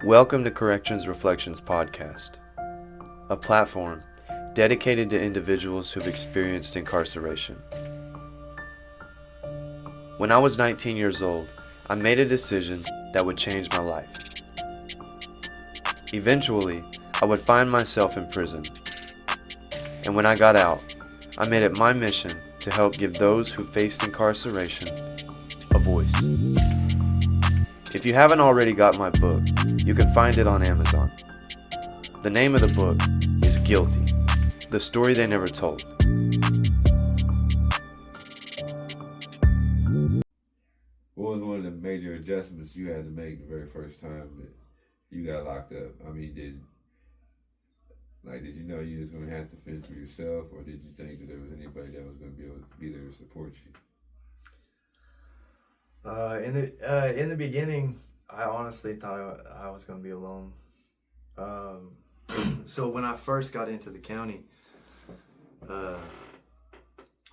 Welcome to Corrections Reflections Podcast, a platform dedicated to individuals who've experienced incarceration. When I was 19 years old, I made a decision that would change my life. Eventually, I would find myself in prison. And when I got out, I made it my mission to help give those who faced incarceration a voice. If you haven't already got my book, you can find it on Amazon. The name of the book is Guilty, the story they never told. What was one of the major adjustments you had to make the very first time that you got locked up? I mean, did you know you was going to have to fend for yourself, or did you think that there was anybody that was going to be able to be there to support you? In the beginning, I honestly thought I was going to be alone. So when I first got into the county,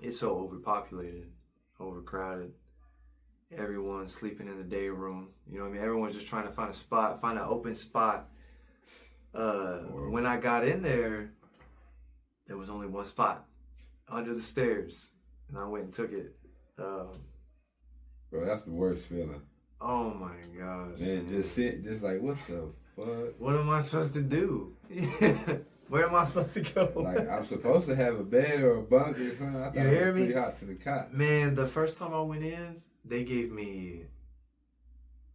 it's so overpopulated, overcrowded. Everyone's sleeping in the day room. You know what I mean? Everyone's just trying to find an open spot. When I got in there was only one spot under the stairs, and I went and took it. Bro, that's the worst feeling. Oh my gosh. Man, just like, what the fuck? What am I supposed to do? Where am I supposed to go? Like, I'm supposed to have a bed or a bunk or something. I thought You hear it was me? pretty hot to the cot. Man, the first time I went in, they gave me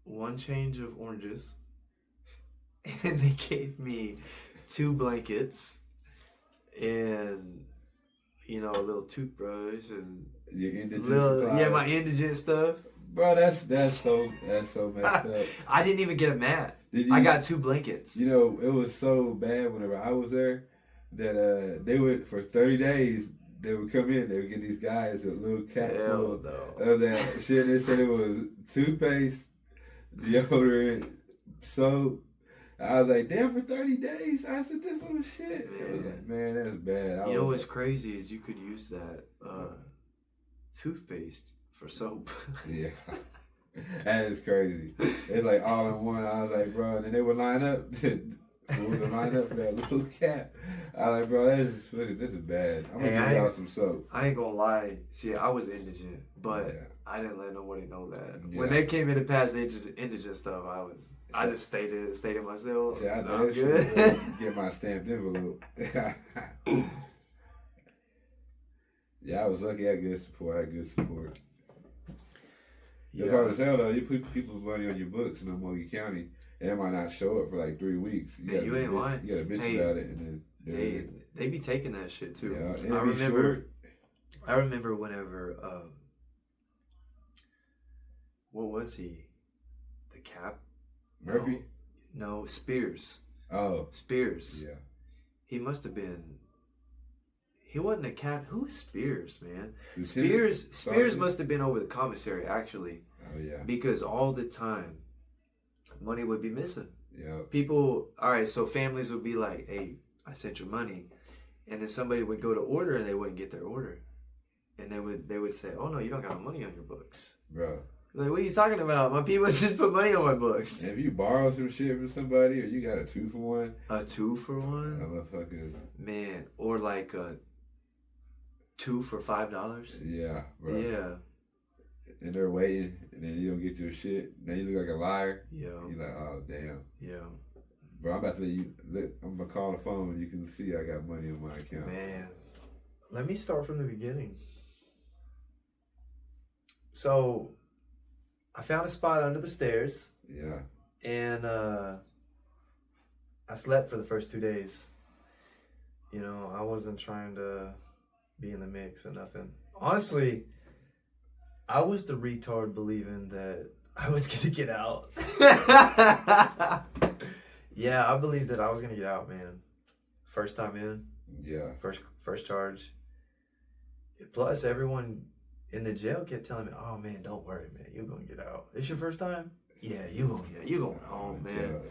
one change of oranges, and they gave me 2 blankets, and a little toothbrush and Your indigent yeah, my indigent stuff. Bro, that's so messed up. I didn't even get a mat. I got 2 blankets. You know, it was so bad whenever I was there that they would, for 30 days, they would come in, they would get these guys a little cap full of that shit. They said it was toothpaste, deodorant, soap. I was like, damn, for 30 days? I said, this little shit. It was like, man, that's bad. You know what's crazy is you could use that toothpaste for soap. Yeah. That is crazy. It's like all in one. I was like, bro, and then they would line up. We would line up for that little cap. I was like, bro, this is bad. I'm gonna give y'all some soap. I ain't gonna lie. See, I was indigent, but I didn't let nobody know that. Yeah. When they came in to pass the indigent stuff, I just stayed in myself. Yeah, I know. I'm good. Get my stamped envelope. Yeah, I was lucky. I had good support. It's hard as hell though. You put people's money on your books in Omogi County, and it might not show up for like 3 weeks. You ain't lying. You gotta bitch about it, and then they be taking that shit too. Yeah, I remember whenever what was he? The Cap? Murphy? No, Spears. Oh, Spears. Yeah. He must have been. He wasn't a cap. Who is Spears, man? Spears must have been over the commissary, actually. Oh, yeah. Because all the time, money would be missing. Yeah. People, all right, so families would be like, hey, I sent your money. And then somebody would go to order and they wouldn't get their order. And they would say, oh, no, you don't got money on your books. Bro. Like, what are you talking about? My people just put money on my books. And if you borrow some shit from somebody or you got a 2-for-1. A 2-for-1? Motherfuckers. Man, or like a 2 for $5. Yeah, bro. Yeah. And they're waiting, and then you don't get your shit. Then you look like a liar. Yeah. You're like, oh, damn. Yeah. Bro, I'm about to let you, I'm going to call the phone and you can see I got money on my account. Man, let me start from the beginning. So, I found a spot under the stairs. Yeah. And I slept for the first 2 days. I wasn't trying to be in the mix or nothing. Honestly, I was the retard believing that I was going to get out. Yeah, I believed that I was going to get out, man. First time in. Yeah. First charge. Plus, everyone in the jail kept telling me, oh, man, don't worry, man. You're going to get out. It's your first time? Yeah, you're going home, man.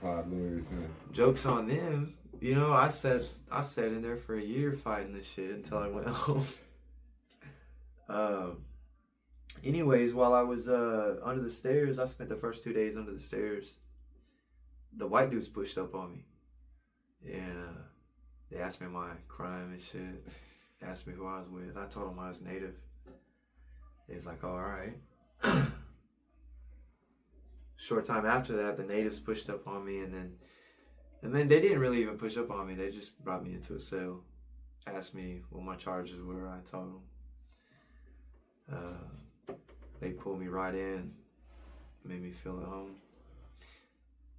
Pod lawyers. Joke's on them. I sat in there for a year fighting this shit until I went home. Anyways, while I was under the stairs, I spent the first 2 days under the stairs. the white dudes pushed up on me, and they asked me my crime and shit. Asked me who I was with. I told them I was Native. They was like, "Oh, all right." Short time after that, the natives pushed up on me, and then they didn't really even push up on me. They just brought me into a cell, asked me what my charges were. I told them. They pulled me right in, made me feel at home.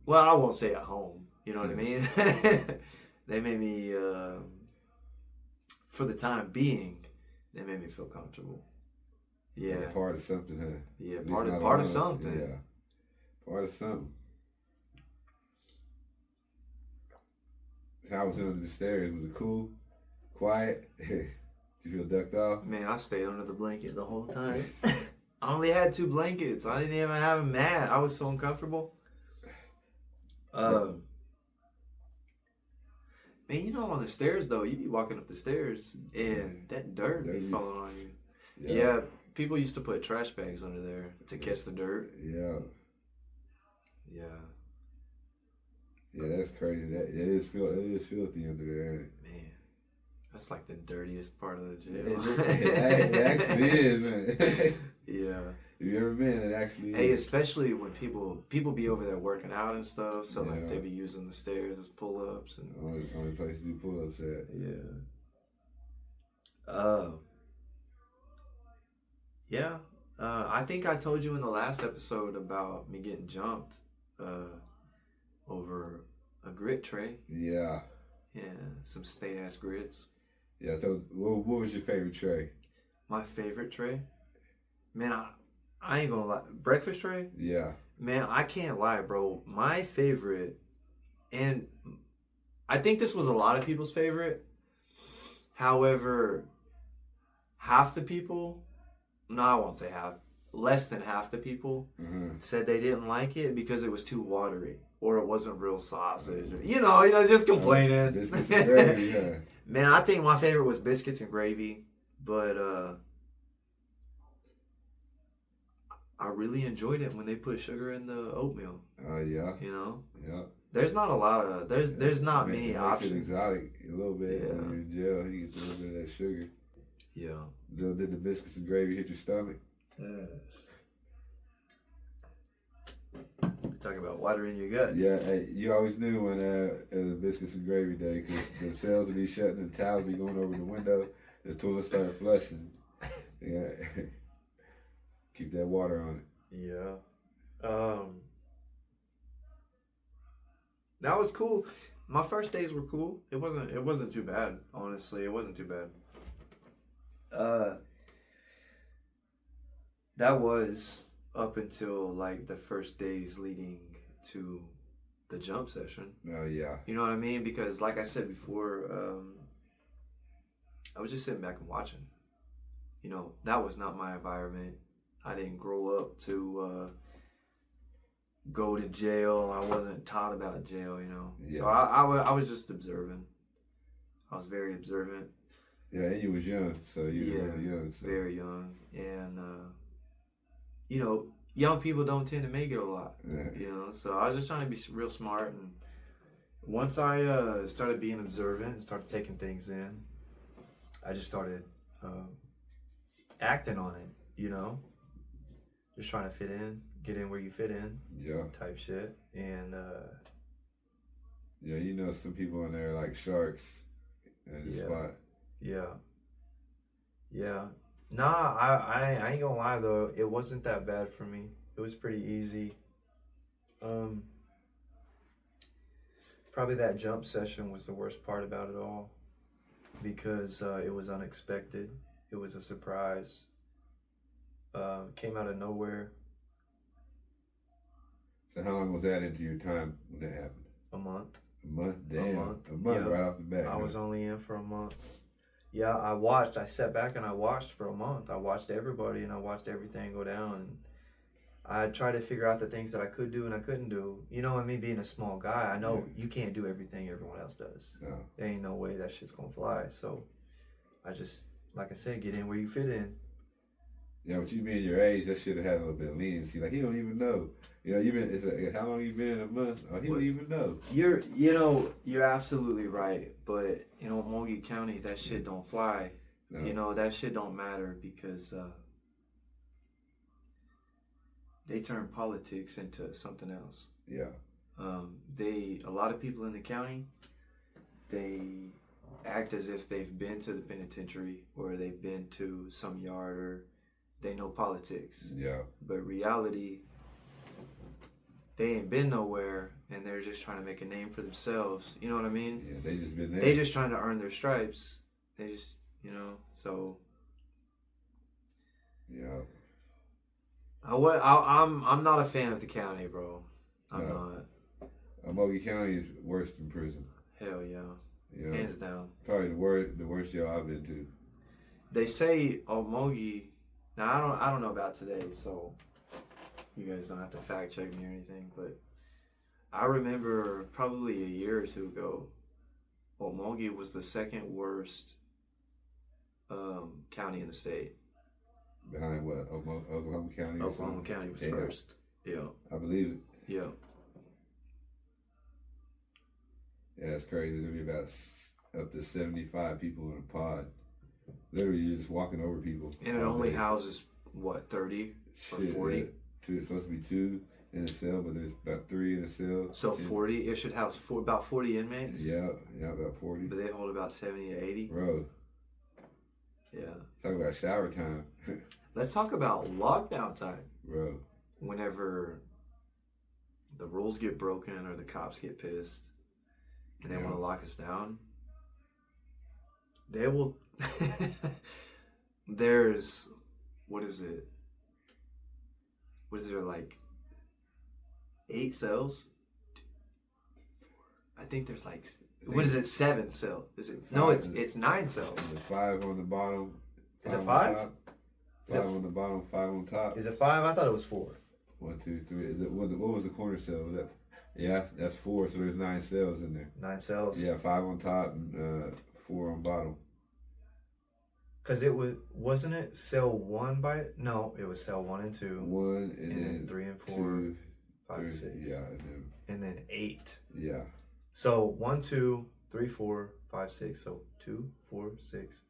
Well, I won't say at home. You know what I mean? They made me, for the time being, they made me feel comfortable. Yeah. Like part of something, huh? Yeah, part of something. Yeah. Part of something. How was it under the stairs? Was it cool? Quiet? Did you feel ducked off? Man, I stayed under the blanket the whole time. I only had 2 blankets. I didn't even have a mat. I was so uncomfortable. Man, you know, on the stairs though, you be walking up the stairs and that dirt be falling on you. Yeah, people used to put trash bags under there to catch the dirt. Yeah. Yeah. Yeah, that's crazy. It is filthy under there, ain't it? Man, that's like the dirtiest part of the jail. It actually is, isn't it? Yeah. Have you ever been? It actually Hey, is. especially when people be over there working out and stuff, so like they be using the stairs as pull-ups and Only place to do pull-ups at. Yeah. I think I told you in the last episode about me getting jumped over a grit tray. Yeah. Yeah, some state-ass grits. Yeah, so what was your favorite tray? My favorite tray? Man, I ain't gonna lie. Breakfast tray? Yeah. Man, I can't lie, bro. My favorite, and I think this was a lot of people's favorite. However, half the people, no, I won't say half, less than half the people said they didn't like it because it was too watery or it wasn't real sausage. Or, you know, just complaining. Biscuits and gravy, yeah. Man, I think my favorite was biscuits and gravy, but I really enjoyed it when they put sugar in the oatmeal. Yeah. You know? Yeah. There's not a lot of, there's not many it makes options. it exotic a little bit. Yeah. When you're in jail, you get a little bit of that sugar. Yeah. Did the biscuits and gravy hit your stomach? Talking about water in your guts. Yeah, hey, you always knew when it was biscuits and gravy day because the cells would be shutting and the towels be going over the window. The toilet started flushing. Yeah. Keep that water on it. Yeah. That was cool. My first days were cool. It wasn't too bad, honestly. It wasn't too bad. That was up until like the first days leading to the jump session. Oh yeah. You know what I mean? Because like I said before, I was just sitting back and watching. You know, that was not my environment. I didn't grow up to go to jail. I wasn't taught about jail, you know. Yeah. So I was just observing. I was very observant. Yeah, and you was young, so you were really young. So. Very young. And, you know, young people don't tend to make it a lot, you know. So I was just trying to be real smart. And once I started being observant and started taking things in, I just started acting on it, you know. Just trying to fit in, get in where you fit in, type shit. And yeah, you know, some people in there like sharks in the spot. Yeah. Nah, I ain't gonna lie though. It wasn't that bad for me. It was pretty easy. Probably that jump session was the worst part about it all because it was unexpected. It was a surprise. Came out of nowhere. So how long was that into your time when that happened? A month. A month? Damn. A month right off the bat. I was only in for a month. Yeah, I sat back and I watched for a month. I watched everybody and I watched everything go down. And I tried to figure out the things that I could do and I couldn't do. You know, and me being a small guy, I know you can't do everything everyone else does. No. There ain't no way that shit's gonna fly. So I just, like I said, get in where you fit in. Yeah, but you being your age, that should have had a little bit of leniency. Like, he don't even know. You know, you been. It's like, how long you been in a month? Oh, he don't even know. You're absolutely right. But in Omogi County, that shit don't fly. No. You know, that shit don't matter because they turn politics into something else. Yeah. A lot of people in the county, they act as if they've been to the penitentiary or they've been to some yard or they know politics. Yeah. But reality, they ain't been nowhere and they're just trying to make a name for themselves. You know what I mean? Yeah, they just been there. They just trying to earn their stripes. They just, so. Yeah. I'm not a fan of the county, bro. I'm not. Omogi County is worse than prison. Hell yeah. Yeah. Hands down. Probably the worst jail I've been to. They say Omogi. Now I don't know about today, so you guys don't have to fact check me or anything. But I remember probably a year or two ago, Omogi was the second worst county in the state. Behind what? Oklahoma County? Oklahoma County was first. Yeah. I believe it. Yeah. Yeah, that's crazy. There'll be about up to 75 people in a pod. Literally, you're just walking over people. And it only houses, what, 30 or 40? Yeah. It's supposed to be 2 in a cell, but there's about 3 in a cell. So 40, it should house about 40 inmates? Yeah, about 40. But they hold about 70 to 80? Bro. Yeah. Talk about shower time. Let's talk about lockdown time. Bro. Whenever the rules get broken or the cops get pissed and they want to lock us down, they will. There's, what is it? What is there, like 8 cells? I think there's like, what is it, 7 cells? Is it? No, it's 9 cells. Is it 5 on the bottom? Is it 5? 5 on the bottom, 5 on top. Is it 5? I thought it was 4. 1, 2, 3. Is it, what was the corner cell? Was that? Yeah, that's 4. So there's 9 cells in there. 9 cells. Yeah, 5 on top and 4 on bottom. Cause wasn't it cell 1 by it? No, it was cell 1 and 2. 1 and then 3 and 4, 2, 5, 3, 6. Yeah, and then 8. Yeah. So 1, 2, 3, 4, 5, 6. So 2, 4, 6,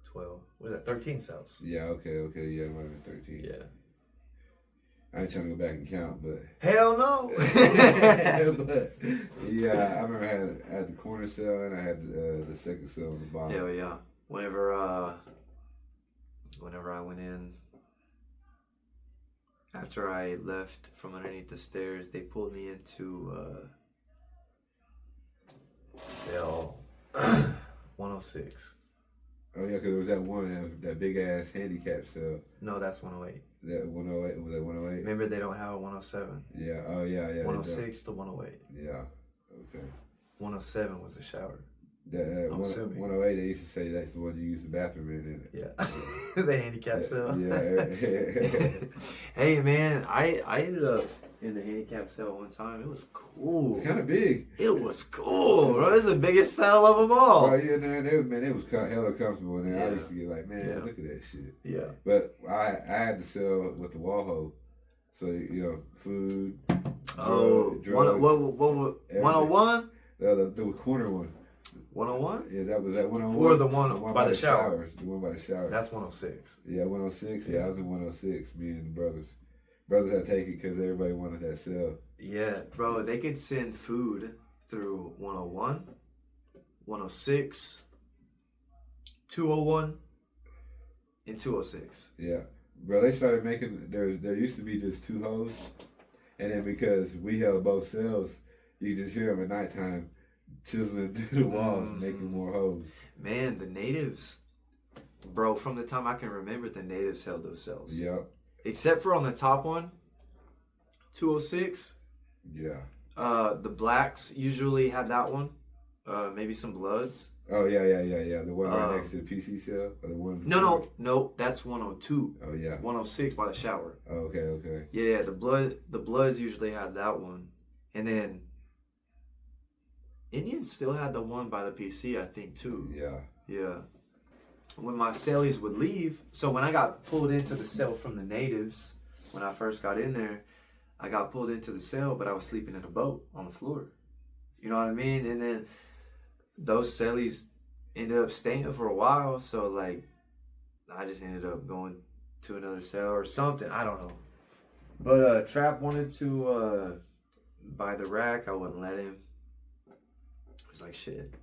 12. What is that? 13 cells. Yeah. Okay. Yeah, it might have been 13. Yeah. I ain't trying to go back and count, but hell no. but yeah, I remember I had the corner cell and I had the second cell on the bottom. Hell yeah. Whenever I went in, after I left from underneath the stairs, they pulled me into cell 106. Oh yeah, because there was that one, that big ass handicap cell. No, that's 108. That 108, was that 108? Remember, they don't have a 107. Yeah, oh yeah. 106 to 108. Yeah, okay. 107 was the shower. That, I'm assuming. 108, they used to say that's the one you use the bathroom in. Yeah. The handicap cell. Yeah. Hey man, I ended up in the handicap cell one time. It was cool. It's kind of big. It was cool, bro. It was the biggest cell of them all. Bro, yeah, man, it was hella comfortable. And I Yeah. used to get like, man, Yeah. look at that shit. Yeah. But I had the cell with the wall hole. So, food, drugs, 101? the corner one. 101? Yeah, that was that 101. Or the one by the shower. Showers. The one by the shower. That's 106. Yeah, 106. Yeah, I was in 106. Me and the brothers. Brothers had to take it because everybody wanted that cell. Yeah, bro, they could send food through 101, 106, 201, and 206. Yeah. Bro, they started making, there used to be just 2 hoes. And then because we held both cells, you just hear them at nighttime chiseling through the walls, making more hoes. Man, the natives, bro, from the time I can remember, the natives held those cells. Yep. Except for on the top one, 206. Yeah. The blacks usually had that one. Maybe some bloods. Oh, yeah. The one right next to the PC cell? Or the one No, that's 102. Oh, yeah. 106 by the shower. Oh, okay. Yeah, the bloods usually had that one. And then Indians still had the one by the PC, I think, too. Yeah. Yeah. when my cellies would leave, so when I got pulled into the cell from the natives, when I first got in there, I got pulled into the cell, but I was sleeping in a boat on the floor. You know what I mean? And then those cellies ended up staying for a while, so like I just ended up going to another cell or something. I don't know. But Trap wanted to buy the rack. I wouldn't let him. I was like, shit,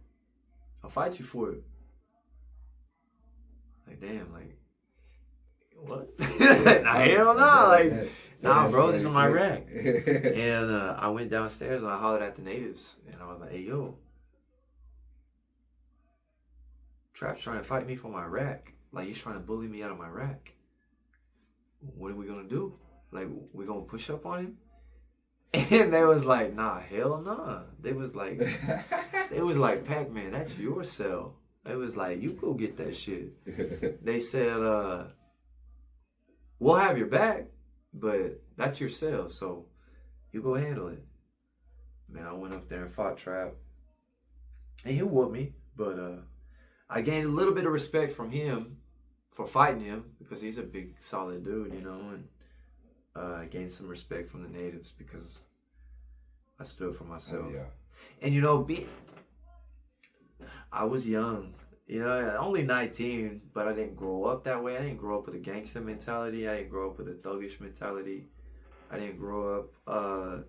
I'll fight you for it. Like, damn, like, what? Nah, hell no. Like, nah, bro, this is my rack. And I went downstairs and I hollered at the natives. And I was like, hey, yo, Trap's trying to fight me for my rack. Like, he's trying to bully me out of my rack. What are we going to do? Like, we going to push up on him? And they was like, nah, hell nah. They was like, Pac-Man, that's your cell. It was like, you go get that shit. They said, we'll have your back, but that's your cell, so you go handle it. Man, I went up there and fought Trap. And he whooped me, but I gained a little bit of respect from him for fighting him because he's a big, solid dude, you know, and I gained some respect from the natives because I stood for myself. Oh, yeah. And, you know, I was young, you know, only 19, but I didn't grow up that way. I didn't grow up with a gangster mentality. I didn't grow up with a thuggish mentality. I didn't grow up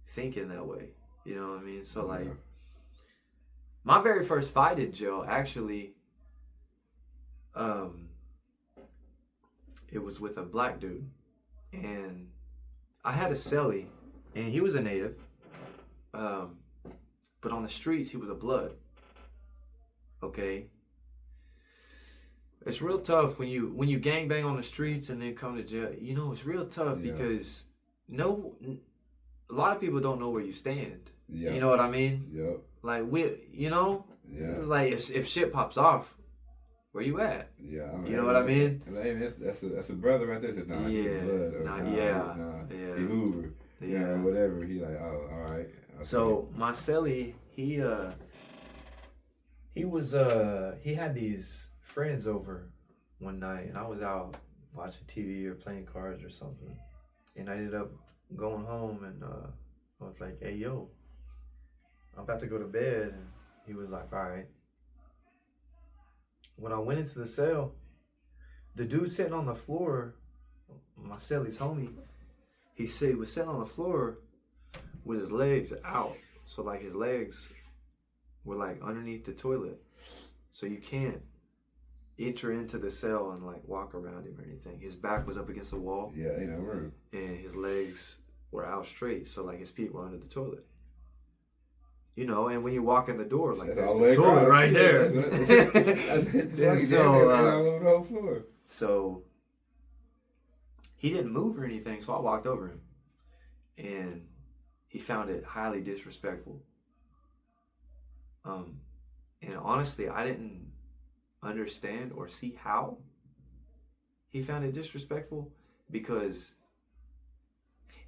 thinking that way. You know what I mean? So, like, my very first fight in jail, actually, it was with a black dude. And I had a cellie, and he was a native. But on the streets, he was a blood. Okay, it's real tough when you gangbang on the streets and then come to jail. You know, it's real tough because a lot of people don't know where you stand. Yeah. You know what I mean? Yeah. Like like if shit pops off, where you at? Yeah. I mean, you know what I mean? That's a brother right there. Says, nah, yeah. Blood, or, he Hoover. Yeah. Whatever. He like, oh, all right. Okay. So my cellie, he had these friends over one night, and I was out watching TV or playing cards or something, and I ended up going home, and I was like, hey, yo, I'm about to go to bed, and he was like, all right. When I went into the cell, the dude sitting on the floor, my cellie's homie, he was sitting on the floor with his legs out, so like his legs were like underneath the toilet, so you can't enter into the cell and like walk around him or anything. His back was up against the wall. Yeah, ain't no room. And his legs were out straight, so like his feet were under the toilet. You know, and when you walk in the door, like there's the toilet right there. So he didn't move or anything, so I walked over him, and he found it highly disrespectful. And honestly, I didn't understand or see how he found it disrespectful because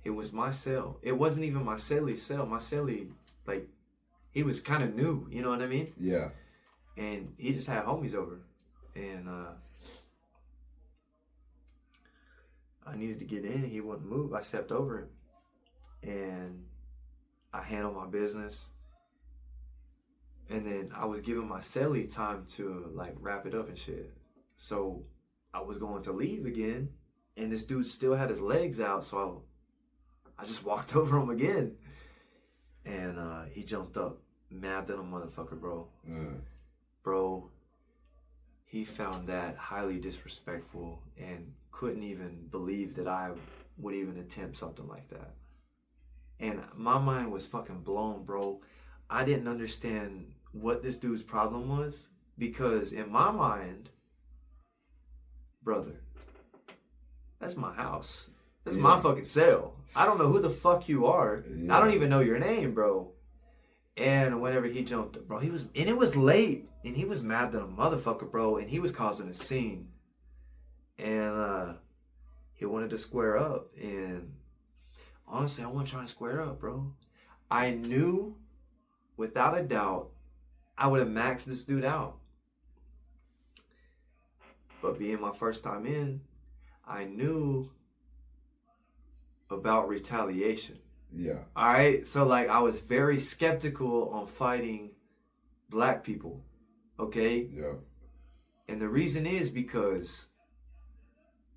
it was my cell. It wasn't even my cellie's cell. My cellie, like, he was kind of new, you know what I mean? Yeah. And he just had homies over. And I needed to get in. He wouldn't move. I stepped over him. And I handled my business. And then I was giving my cellie time to like wrap it up and shit. So I was going to leave again, and this dude still had his legs out, so I just walked over him again. And he jumped up, mad than a motherfucker, bro. Bro, he found that highly disrespectful and couldn't even believe that I would even attempt something like that. And my mind was fucking blown, bro. I didn't understand what this dude's problem was, because in my mind, brother, that's my house. That's my fucking cell. I don't know who the fuck you are. I don't even know your name, bro. And whenever he jumped up, bro, it was late, and he was mad than a motherfucker, bro, and he was causing a scene. And he wanted to square up, and honestly, I wasn't trying to square up, bro. I knew without a doubt I would have maxed this dude out. But being my first time in, I knew about retaliation. Yeah. All right. So like I was very skeptical on fighting black people. Okay. Yeah. And the reason is because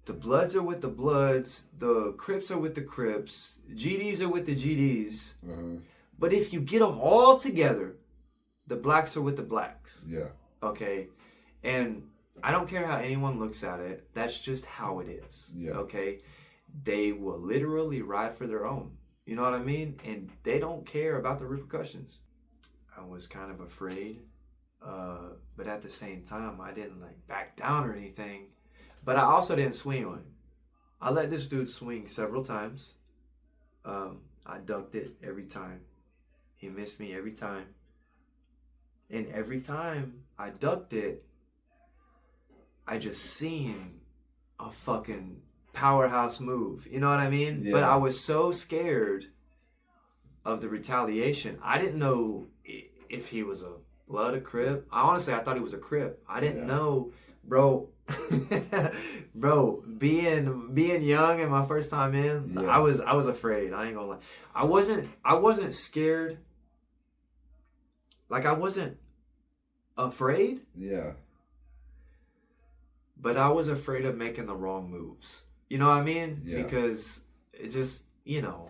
the Bloods are with the Bloods, the Crips are with the Crips, GDs are with the GDs. But if you get them all together, the blacks are with the blacks. Yeah. Okay. And I don't care how anyone looks at it. That's just how it is. Yeah. Okay. They will literally ride for their own. You know what I mean? And they don't care about the repercussions. I was kind of afraid. But at the same time, I didn't like back down or anything. But I also didn't swing on him. I let this dude swing several times. I ducked it every time. He missed me every time. And every time I ducked it, I just seen a fucking powerhouse move. You know what I mean? Yeah. But I was so scared of the retaliation. I didn't know if he was a Blood, a Crip. I thought he was a Crip. I didn't know, bro. Bro, being young and my first time in, I was afraid. I ain't gonna lie. I wasn't scared. Like I wasn't afraid. Yeah. But I was afraid of making the wrong moves. You know what I mean? Yeah. Because it just,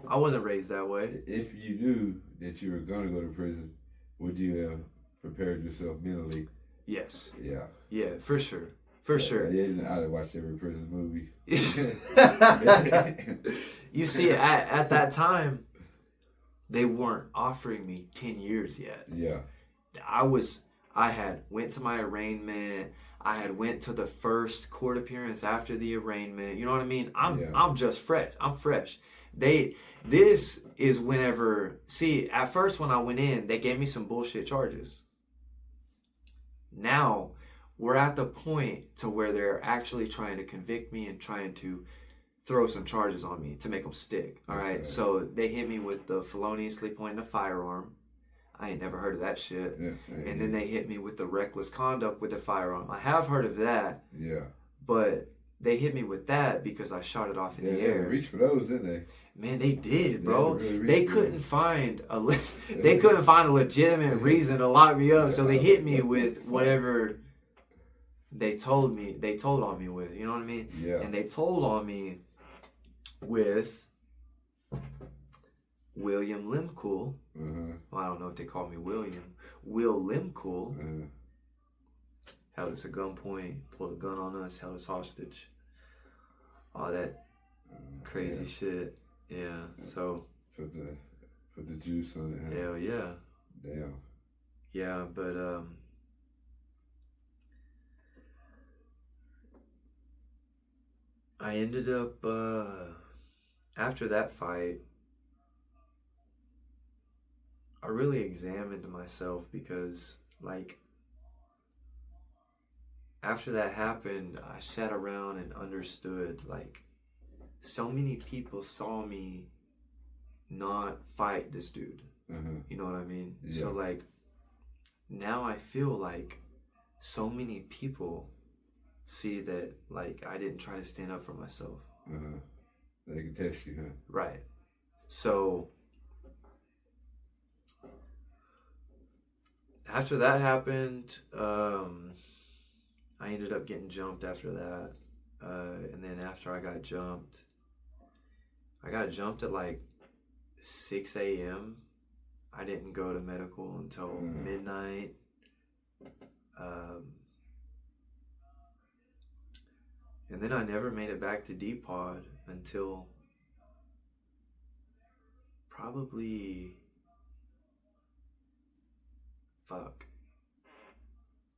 I wasn't raised that way. If you knew that you were gonna go to prison, would you have prepared yourself mentally? Yes. Yeah. Yeah, for sure. For sure. Yeah, I'd watch every prison movie. You see, at that time, they weren't offering me 10 years yet. Yeah. I had went to my arraignment. I had went to the first court appearance after the arraignment. You know what I mean? I'm just fresh. I'm fresh. This is whenever, see, at first when I went in, they gave me some bullshit charges. Now, we're at the point to where they're actually trying to convict me and trying to throw some charges on me to make them stick. All right. Okay. So they hit me with the feloniously pointing a firearm. I ain't never heard of that shit. Yeah. And then they hit me with the reckless conduct with the firearm. I have heard of that. Yeah. But they hit me with that because I shot it off in the air. They reached for those, didn't they? Man, they did, bro. They couldn't find a legitimate reason to lock me up, so they hit me with whatever they told on me with. You know what I mean? Yeah. And they told on me with William Limcool. Well, I don't know if they call me William. Will Limcool held us at gunpoint, pulled a gun on us, held us hostage. All that crazy shit. Yeah. So put the juice on it. Huh? Hell yeah. Damn. Yeah, but I ended up after that fight, I really examined myself because, like, after that happened, I sat around and understood, like, so many people saw me not fight this dude. You know what I mean? Yeah. So, like, now I feel like so many people see that, like, I didn't try to stand up for myself. They can test you, huh? Right. So after that happened, I ended up getting jumped after that. And then after I got jumped at like 6 a.m. I didn't go to medical until midnight. And then I never made it back to D-Pod until probably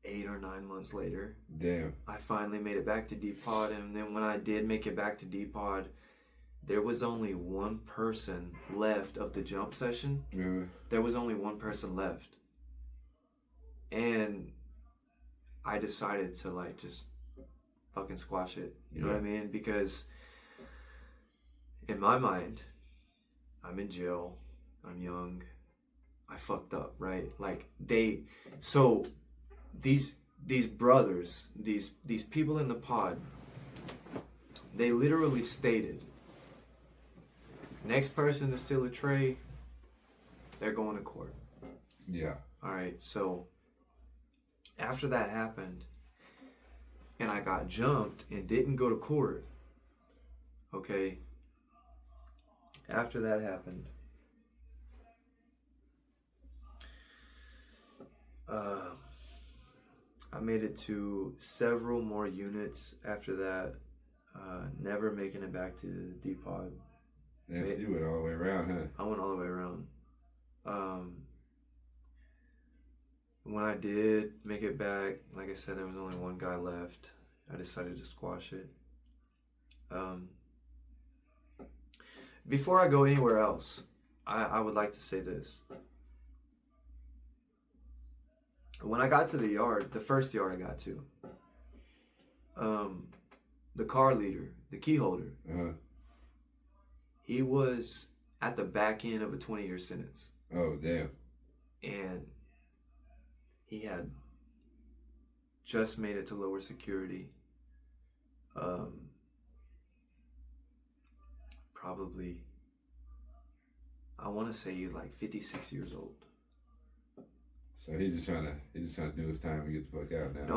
8 or 9 months later. Damn. I finally made it back to D-Pod, and then when I did make it back to D-Pod, there was only one person left of the jump session. There was only one person left. And I decided to, like, just fucking squash it. You know what I mean? Because in my mind, I'm in jail, I'm young, I fucked up, right? Like, these these brothers, these people in the pod, they literally stated, next person to steal a tray, they're going to court. Yeah. All right, so after that happened, and I got jumped and didn't go to court, okay, after that happened, I made it to several more units after that, never making it back to D-Pod. Yes, you went all the way around, huh? I went all the way around. When I did make it back, like I said, there was only one guy left. I decided to squash it. Before I go anywhere else, I would like to say this. When I got to the yard, the first yard I got to, the car leader, the key holder, he was at the back end of a 20-year sentence. Oh, damn. And he had just made it to lower security. Probably, I want to say he was like 56 years old. So he's just trying to do his time and get the fuck out now. No.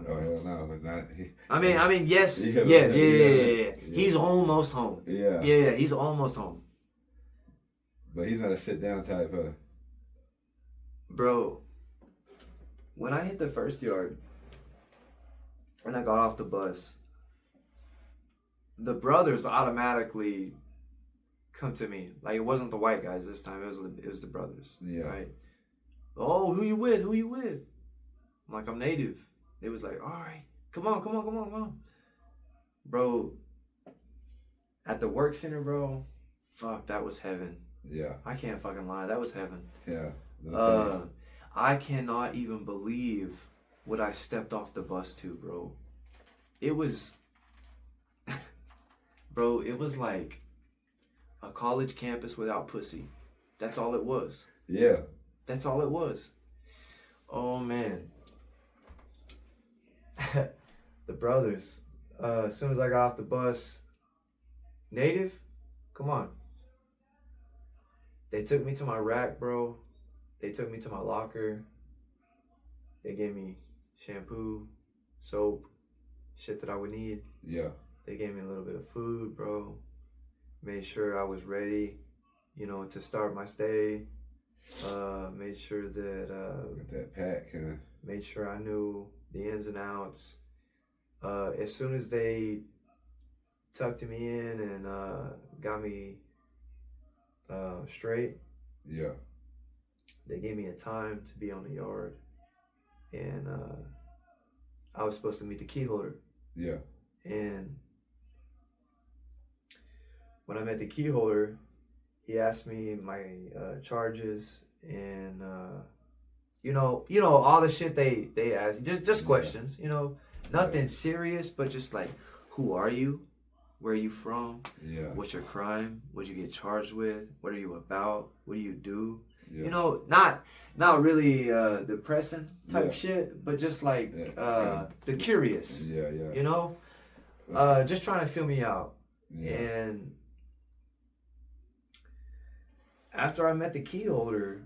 Oh, hell no. Not, I mean, yes. Yeah. He's almost home. Yeah, he's almost home. But he's not a sit down type, huh? Bro, when I hit the first yard and I got off the bus, the brothers automatically come to me. Like, it wasn't the white guys this time. It was the brothers. Yeah. Right? Oh, who you with? I'm like, I'm native. It was like, all right, come on. Bro, at the work center, bro, fuck, that was heaven. Yeah. I can't fucking lie. That was heaven. Yeah. I cannot even believe what I stepped off the bus to, bro. It was, bro, it was like a college campus without pussy. That's all it was. Yeah. That's all it was. Oh, man. The brothers, as soon as I got off the bus, native, come on. They took me to my rack, bro. They took me to my locker. They gave me shampoo, soap, shit that I would need. Yeah. They gave me a little bit of food, bro. Made sure I was ready, to start my stay. Made sure that Got that pack, huh? made sure I knew the ins and outs. As soon as they tucked me in and got me straight, yeah, they gave me a time to be on the yard, and I was supposed to meet the key holder. Yeah. And when I met the key holder, he asked me my charges and all the shit they ask, just questions, nothing serious, but just like, who are you? Where are you from? Yeah. What's your crime? What'd you get charged with? What are you about? What do you do? Yeah. Not really depressing type shit, but just like the curious. Yeah. Just trying to feel me out. Yeah. And after I met the key holder,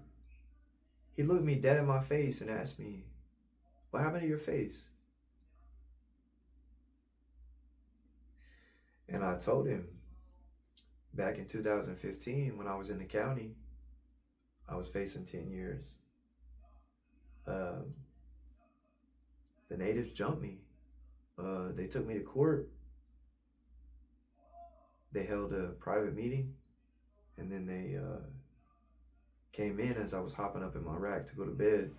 he looked me dead in my face and asked me, "What happened to your face?" And I told him, back in 2015, when I was in the county, I was facing 10 years. The natives jumped me. They took me to court. They held a private meeting, and then they came in as I was hopping up in my rack to go to bed.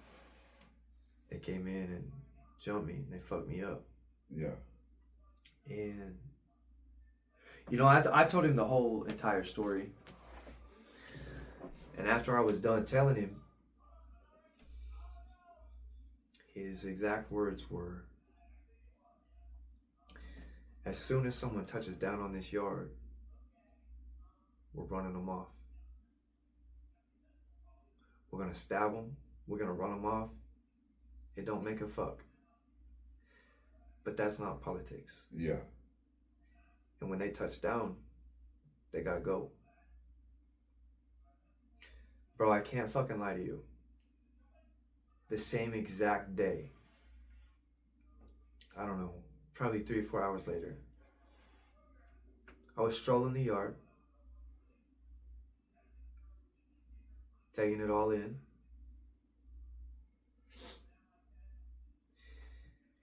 They came in and jumped me, and they fucked me up. Yeah. And I told him the whole entire story. And after I was done telling him, his exact words were, "As soon as someone touches down on this yard, we're running them off. We're going to stab them. We're going to run them off. It don't make a fuck. But that's not politics. Yeah. And when they touch down, they gotta go. Bro, I can't fucking lie to you. The same exact day, I don't know, probably 3 or 4 hours later, I was strolling the yard, taking it all in,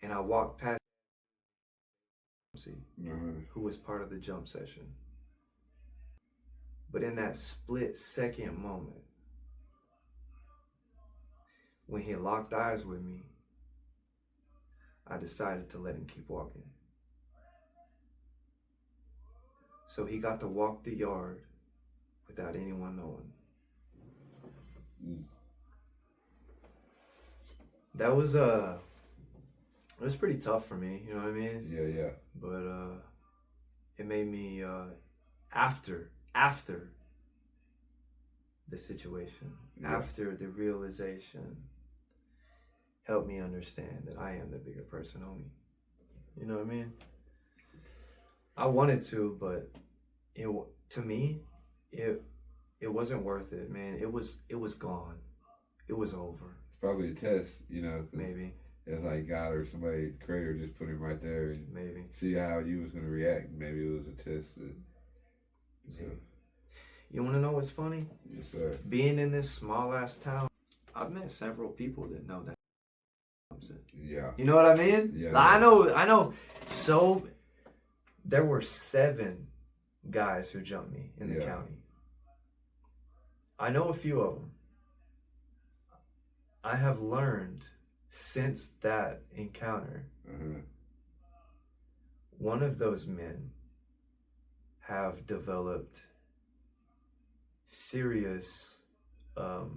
and I walked past who was part of the jump session. But in that split second moment, when he locked eyes with me, I decided to let him keep walking. So he got to walk the yard without anyone knowing. That was it was pretty tough for me, you know what I mean? Yeah. But it made me after the situation, after the realization, helped me understand that I am the bigger person on me. You know what I mean? I wanted to, but to me, it wasn't worth it, man. It was gone. It was over. It's probably a test, you know. Maybe. It's like God or somebody, the creator, just put him right there and maybe see how you was gonna react. Maybe it was a test. So. You want to know what's funny? Yes, sir. Being in this small ass town, I've met several people that know that. Yeah. You know what I mean? Yeah. I know. So there were 7 guys who jumped me in the county. I know a few of them. I have learned since that encounter, one of those men have developed serious, I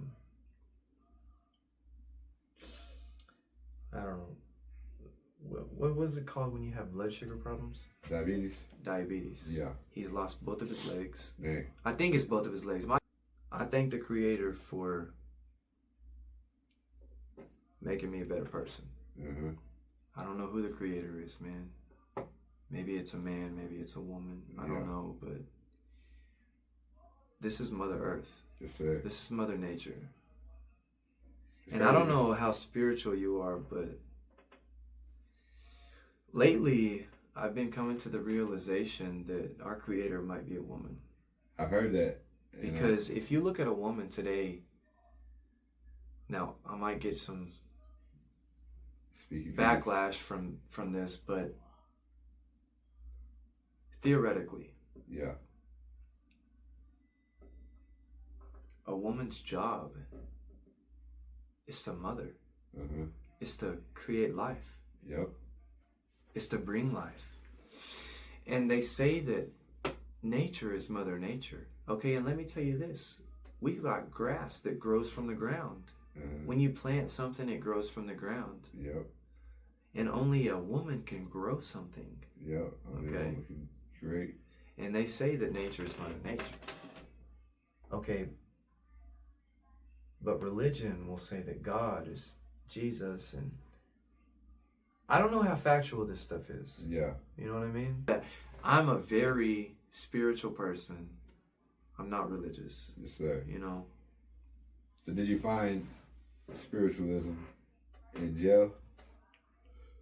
don't know, what was it called when you have blood sugar problems? Diabetes. Yeah. He's lost both of his legs. Dang. I think it's both of his legs. I thank the Creator for making me a better person. I don't know who the Creator is, man. Maybe it's a man, maybe it's a woman. I don't know, but this is Mother Earth. Yes, sir. This is Mother Nature. And I don't know how spiritual you are, but lately I've been coming to the realization that our Creator might be a woman. I've heard that. Because if you look at a woman today, now I might get some backlash from this, but theoretically, a woman's job is to mother. It's to create life. It's to bring life. And they say that nature is Mother Nature. Okay, and let me tell you this. We've got grass that grows from the ground. When you plant something, it grows from the ground. And only a woman can grow something. Only a woman can create. And they say that nature is Mother Nature. Okay. But religion will say that God is Jesus, and I don't know how factual this stuff is. You know what I mean? I'm a very spiritual person. I'm not religious. Yes, sir. You know. So did you find spiritualism in jail?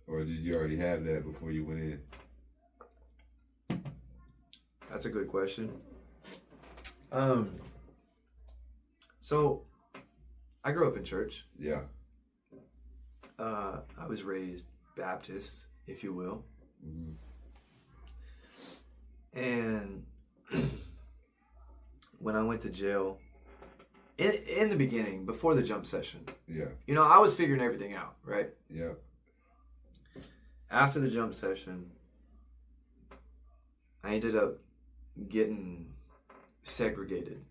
Or did you already have that before you went in? That's a good question. So I grew up in church. I was raised Baptist, if you will. And when I went to jail, in the beginning, before the jump session, you know, I was figuring everything out, right? After the jump session, I ended up getting segregated,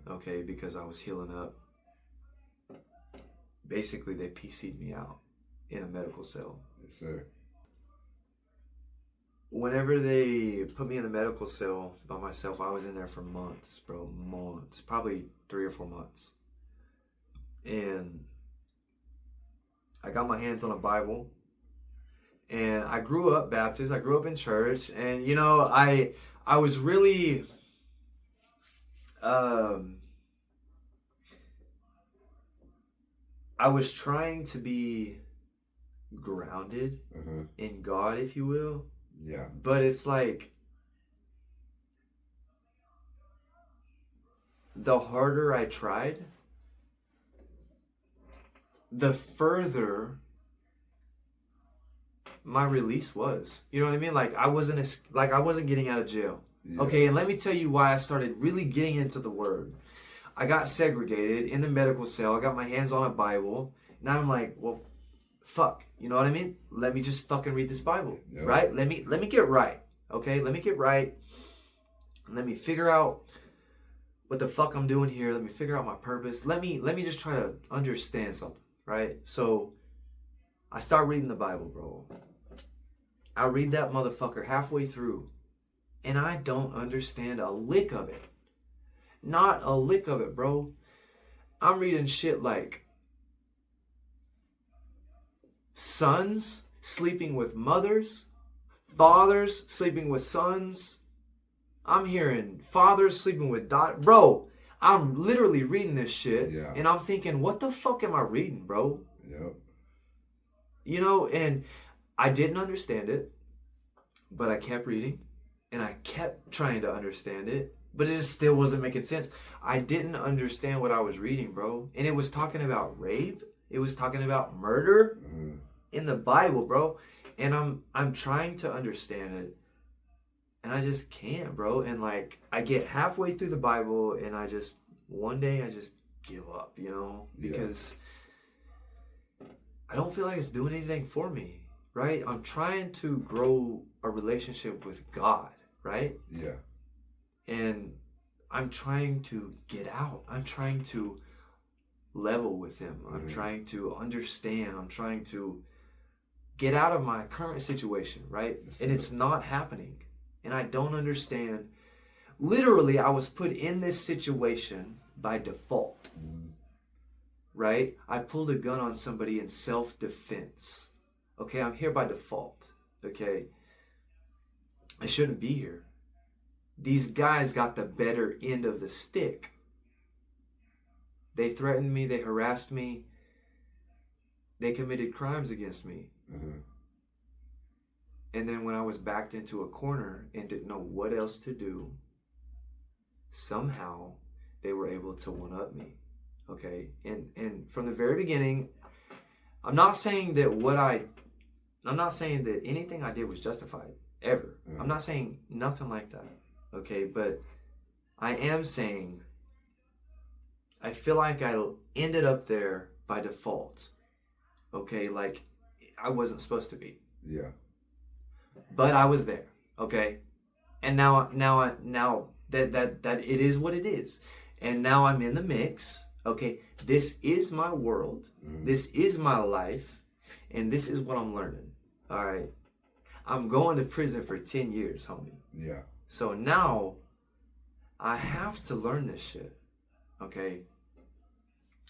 okay, because I was healing up. Basically, they PC'd me out in a medical cell. Yes, sir. Whenever they put me in the medical cell by myself, I was in there for months, bro, months, probably 3 or 4 months. And I got my hands on a Bible, And I grew up Baptist. I grew up in church. And, you know, I was really... I was trying to be grounded in God, if you will. Yeah. But it's like, the harder I tried, the further my release was. You know what I mean? Like I wasn't getting out of jail. Yeah. Okay, and let me tell you why I started really getting into the Word. I got segregated in the medical cell. I got my hands on a Bible. Now I'm like, well, fuck. You know what I mean? Let me just fucking read this Bible, right? Let me get right. Okay, let me get right. Let me figure out what the fuck I'm doing here. Let me figure out my purpose. Let me just try to understand something, right? So I start reading the Bible, bro. I read that motherfucker halfway through, and I don't understand a lick of it. Not a lick of it, bro. I'm reading shit like sons sleeping with mothers, fathers sleeping with sons. I'm hearing fathers sleeping with daughters. Bro, I'm literally reading this shit, and I'm thinking, what the fuck am I reading, bro? Yep. You know, and I didn't understand it, but I kept reading, and I kept trying to understand it, but it just still wasn't making sense. I didn't understand what I was reading, bro. And it was talking about rape. It was talking about murder in the Bible, bro. And I'm trying to understand it, and I just can't, bro. And like, I get halfway through the Bible, and one day I just give up, you know, because I don't feel like it's doing anything for me, right? I'm trying to grow a relationship with God, right? Yeah. And I'm trying to get out. I'm trying to level with Him. I'm trying to understand. I'm trying to get out of my current situation, right? And it's not happening. And I don't understand. Literally, I was put in this situation by default, right? I pulled a gun on somebody in self-defense. Okay, I'm here by default. Okay, I shouldn't be here. These guys got the better end of the stick. They threatened me. They harassed me. They committed crimes against me. And then when I was backed into a corner and didn't know what else to do, somehow they were able to one-up me. Okay, and from the very beginning, I'm not saying that anything I did was justified, ever. I'm not saying nothing like that. Okay, but I am saying I feel like I ended up there by default. Okay, like I wasn't supposed to be. Yeah. But I was there. Okay, and now that it is what it is, and now I'm in the mix. Okay, this is my world. This is my life, and this is what I'm learning. All right, I'm going to prison for 10 years, homie. Yeah. So now I have to learn this shit. Okay.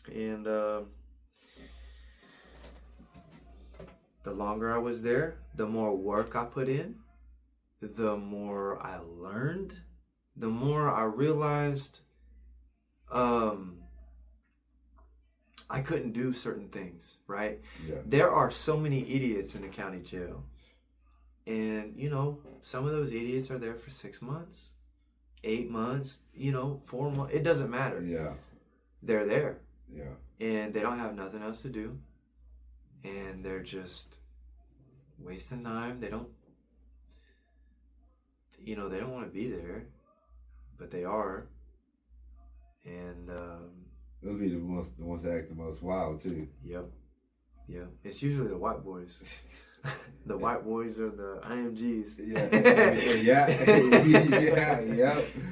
And the longer I was there, the more work I put in, the more I learned, the more I realized I couldn't do certain things, right? Yeah. There are so many idiots in the county jail. And, you know, some of those idiots are there for 6 months, 8 months, 4 months. It doesn't matter. Yeah. They're there. Yeah. And they don't have nothing else to do. And they're just wasting time. They don't want to be there, but they are. And those be the ones that act the most wild too. Yep. Yeah. It's usually the white boys. The white boys are the IMGs. Yeah.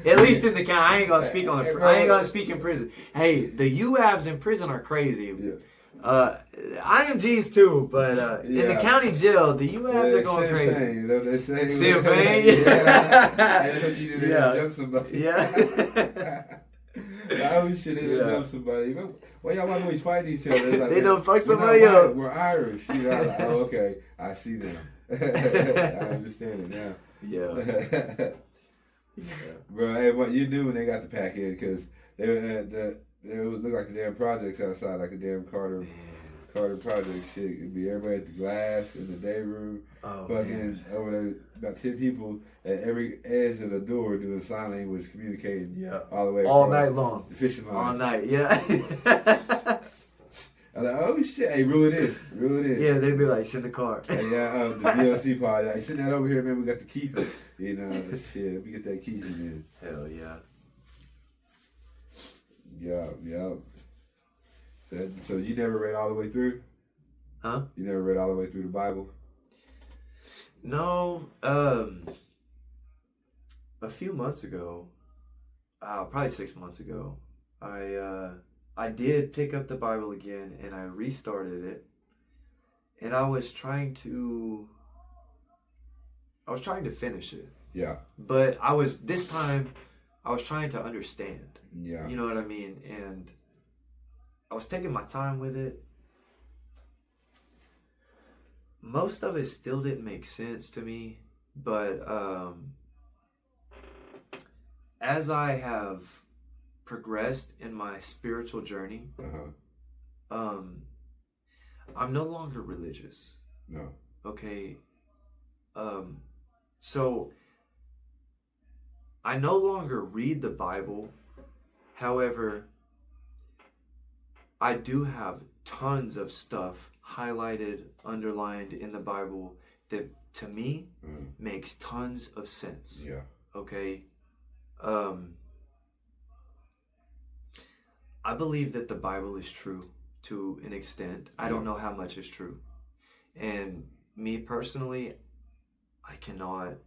At least in the county. I ain't gonna speak in prison. Hey, the UAVs in prison are crazy. Yeah. IMGs too, but in the county jail, the UAVs are going crazy. Same thing. Yeah. Yeah. Oh shit, they done jump somebody. Why y'all always fight each other? Like, they done fuck somebody up. We're Irish. You know, like, oh, okay. I see now. I understand it now. Yeah. Bro, hey, what you do when they got the pack in? Because they would look like the damn projects outside, like a damn Carter project shit. It'd be everybody at the glass in the day room, fucking over there, about 10 people at every edge of the door doing sign language, communicating all the way all across night long, the fishing line. all night, yeah. I'm like, oh shit, hey, reel it in. Yeah, they'd be like, send the car. Hey, the DLC part, like, send that over here, man. We got to keep it. You know, shit. We get that keep it in. Hell yeah. Yeah. So you never read all the way through? Huh? You never read all the way through the Bible? No. A few months ago, probably 6 months ago, I did pick up the Bible again and I restarted it. And I was trying to finish it. Yeah. But this time I was trying to understand. Yeah. You know what I mean? And I was taking my time with it. Most of it still didn't make sense to me, but as I have progressed in my spiritual journey, I'm no longer religious. No. Okay. So I no longer read the Bible. However, I do have tons of stuff highlighted, underlined in the Bible that to me makes tons of sense. Yeah. Okay. I believe that the Bible is true to an extent. I don't know how much is true. And me personally, I cannot,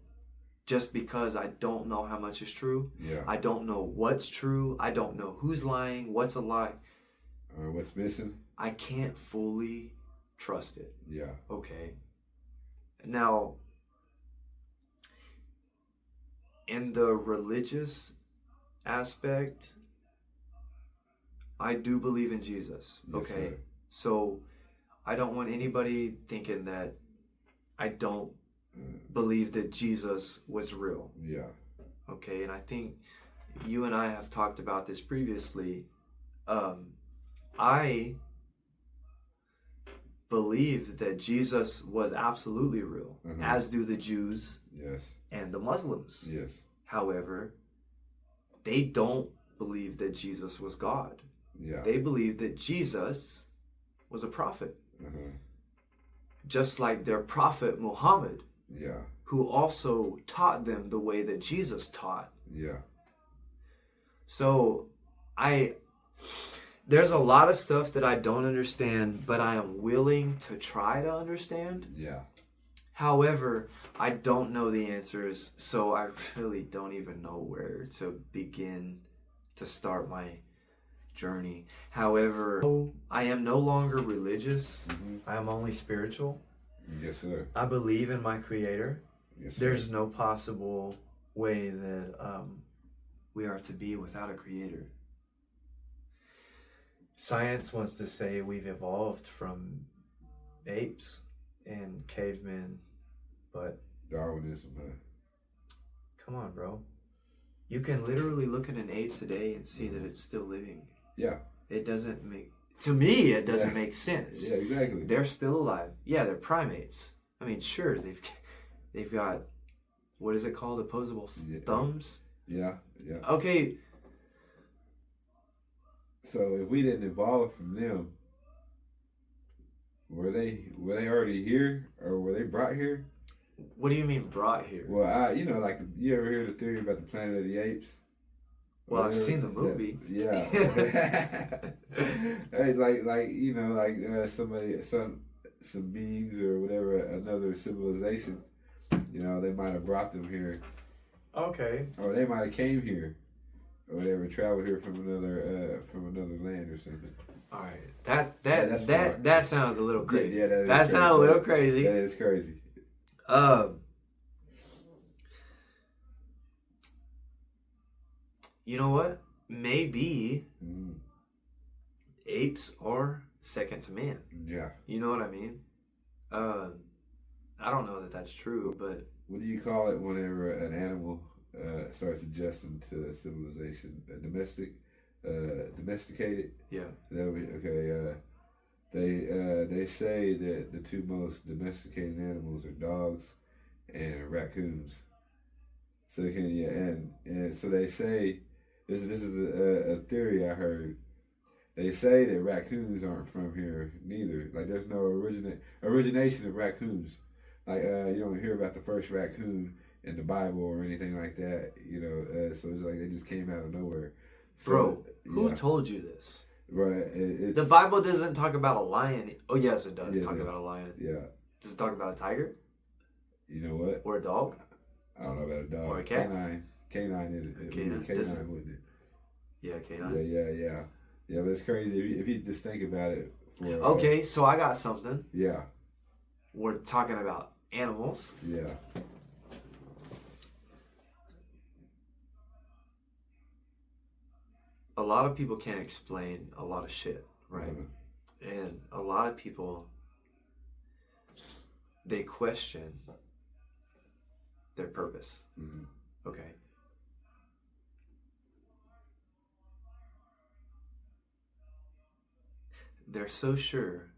just because I don't know how much is true. Yeah. I don't know what's true. I don't know who's lying, what's a lie. Or what's missing. I can't fully trust it. Yeah. Okay. Now, in the religious aspect, I do believe in Jesus. Okay. Yes, so I don't want anybody thinking that I don't believe that Jesus was real. Yeah. Okay. And I think you and I have talked about this previously. I believe that Jesus was absolutely real, as do the Jews and the Muslims. Yes. However, they don't believe that Jesus was God. Yeah. They believe that Jesus was a prophet. Just like their prophet Muhammad, who also taught them the way that Jesus taught. Yeah. So there's a lot of stuff that I don't understand, but I am willing to try to understand. Yeah. However, I don't know the answers, so I really don't even know where to begin to start my journey. However, I am no longer religious. I am only spiritual. Yes, sir. I believe in my Creator. Yes, sir. There's no possible way that we are to be without a Creator. Science wants to say we've evolved from apes and cavemen, but Darwinism, man. Come on, bro. You can literally look at an ape today and see that it's still living. Yeah. It doesn't make, to me, it doesn't make sense. Yeah, exactly. They're still alive. Yeah, they're primates. I mean, sure, they've got, what is it called? Opposable thumbs? Yeah. Okay. So if we didn't evolve from them, were they already here, or were they brought here? What do you mean brought here? Well, like you ever hear the theory about the Planet of the Apes? Well, I've seen the movie. Yeah. Hey, some beings or whatever, another civilization, they might have brought them here. Okay. Or they might have came here, or whatever, traveled here from another land or something. All right, that sounds a little crazy. Yeah, that sounds a little crazy. That is crazy. You know what? maybe apes are second to man. Yeah. You know what I mean? I don't know that that's true, but what do you call it whenever an animal starts adjusting to civilization? Domesticated. Yeah. They say that the two most domesticated animals are dogs and raccoons. So and so they say this is a theory I heard. They say that raccoons aren't from here neither. Like there's no origination of raccoons. Like you don't hear about the first raccoon in the Bible or anything like that. So it's like they just came out of nowhere. So, bro, who told you this? Right. The Bible doesn't talk about a lion. Oh yes, it does talk about a lion. Yeah. Does it talk about a tiger? You know what? Or a dog? I don't know about a dog. Or a cat? Canine wouldn't it? Yeah, canine. Yeah, but it's crazy if you just think about it. Okay, so I got something. Yeah. We're talking about animals. Yeah. A lot of people can't explain a lot of shit, right? And a lot of people, they question their purpose. Okay. They're so sure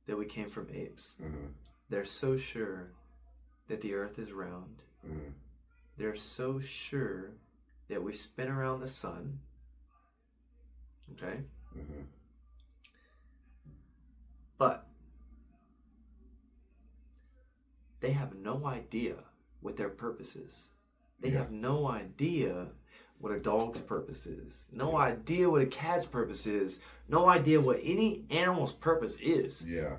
that we came from apes. They're so sure that the earth is round. They're so sure that we spin around the sun. Okay? But they have no idea what their purpose is. They have no idea what a dog's purpose is. No idea what a cat's purpose is. No idea what any animal's purpose is. Yeah.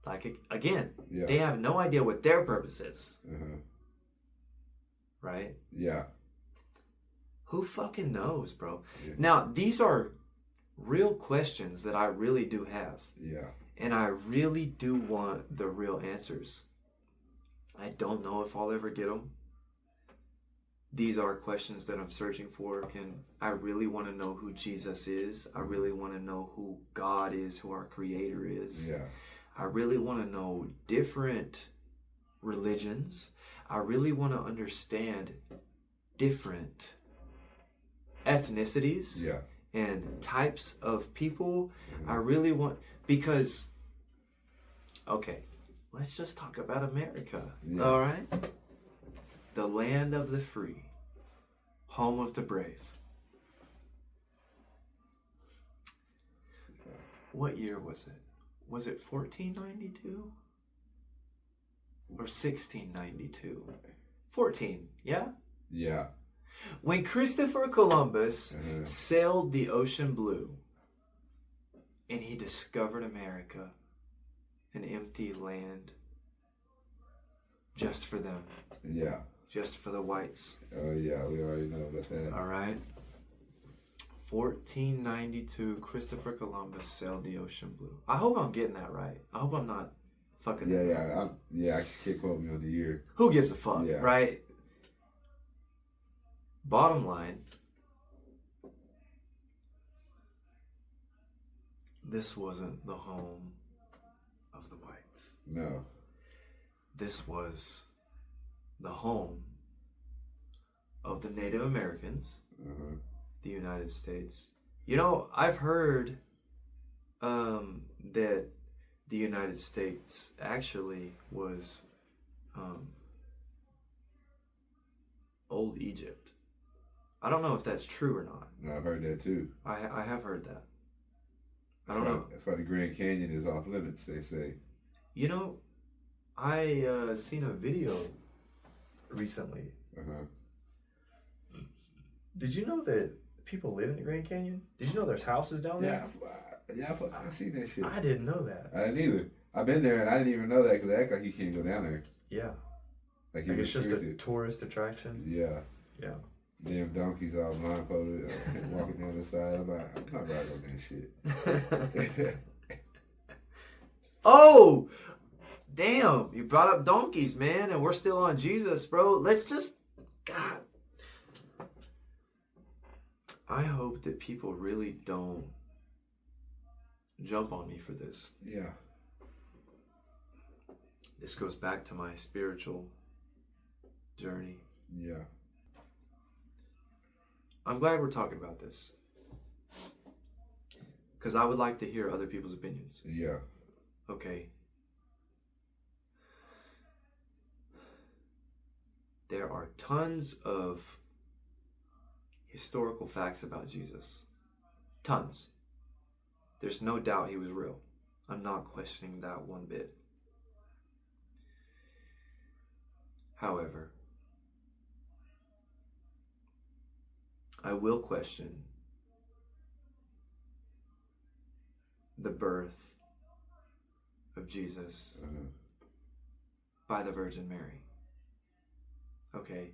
Like, again, they have no idea what their purpose is. Right? Yeah. Who fucking knows, bro? Yeah. Now, these are real questions that I really do have. Yeah. And I really do want the real answers. I don't know if I'll ever get them. These are questions that I'm searching for. I really want to know who Jesus is. I really want to know who God is, who our Creator is. Yeah. I really want to know different religions. I really want to understand different ethnicities and types of people. I really want, because, okay, let's just talk about America. All right? The land of the free, home of the brave. What year was it? Was it 1492? Or 1692? 14, yeah? Yeah. When Christopher Columbus sailed the ocean blue and he discovered America, an empty land just for them. Yeah. Just for the whites. Oh, yeah, we already know about that. All right. 1492, Christopher Columbus sailed the ocean blue. I hope I'm getting that right. I hope I'm not fucking I can't quote me on the year. Who gives a fuck, right? Bottom line, this wasn't the home of the whites. No. This was the home of the Native Americans, the United States. You know, I've heard that the United States actually was Old Egypt. I don't know if that's true or not. No, I've heard that too. I have heard that. I don't know. That's why the Grand Canyon is off limits, they say. You know, I seen a video recently. Did you know that people live in the Grand Canyon? Did you know there's houses down there? Yeah, I seen that shit. I didn't know that. I didn't either. I've been there and I didn't even know that because they act like you can't go down there. Yeah. Like it's just a tourist attraction. Yeah. Yeah. Damn donkeys all blindfolded walking down the side. I'm not riding on that shit. Oh! Damn, you brought up donkeys, man, and we're still on Jesus, bro. Let's just, God. I hope that people really don't jump on me for this. Yeah. This goes back to my spiritual journey. Yeah. I'm glad we're talking about this, because I would like to hear other people's opinions. Yeah. Okay. There are tons of historical facts about Jesus. Tons. There's no doubt he was real. I'm not questioning that one bit. However, I will question the birth of Jesus by the Virgin Mary. Okay.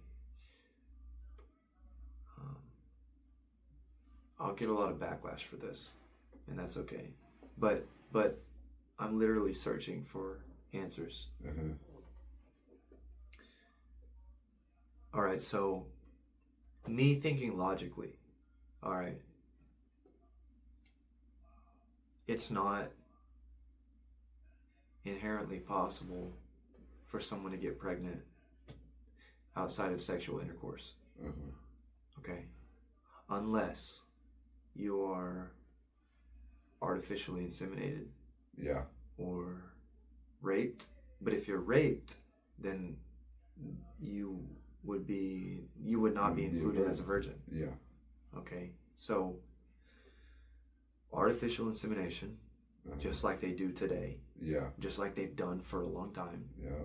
I'll get a lot of backlash for this, and that's okay. But I'm literally searching for answers. All right, so me thinking logically, all right, it's not inherently possible for someone to get pregnant outside of sexual intercourse. Okay? Unless you are artificially inseminated. Yeah. Or raped. But if you're raped, then you would not be included as a virgin. Yeah. Okay? So artificial insemination, just like they do today. Yeah. Just like they've done for a long time. Yeah.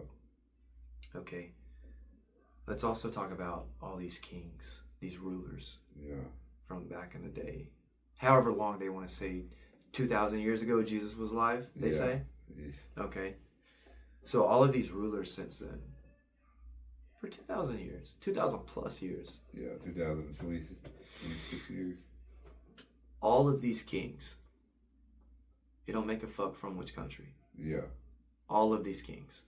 Okay. Let's also talk about all these kings, these rulers. Yeah. From back in the day. However long they want to say, 2,000 years ago Jesus was alive, they say? Okay. So all of these rulers since then, for 2,000 years, 2,000 plus years. Yeah, 2026 years. All of these kings, it don't make a fuck from which country. Yeah. All of these kings.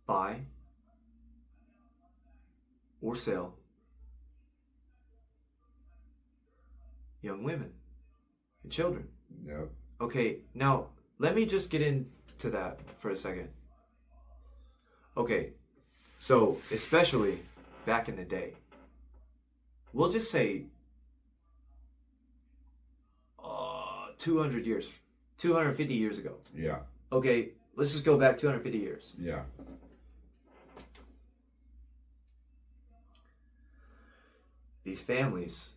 Buy or sell young women and children. Yep. Okay, now let me just get into that for a second. Okay, so especially back in the day, we'll just say 250 years ago. Yeah. Okay, let's just go back 250 years. Yeah. These families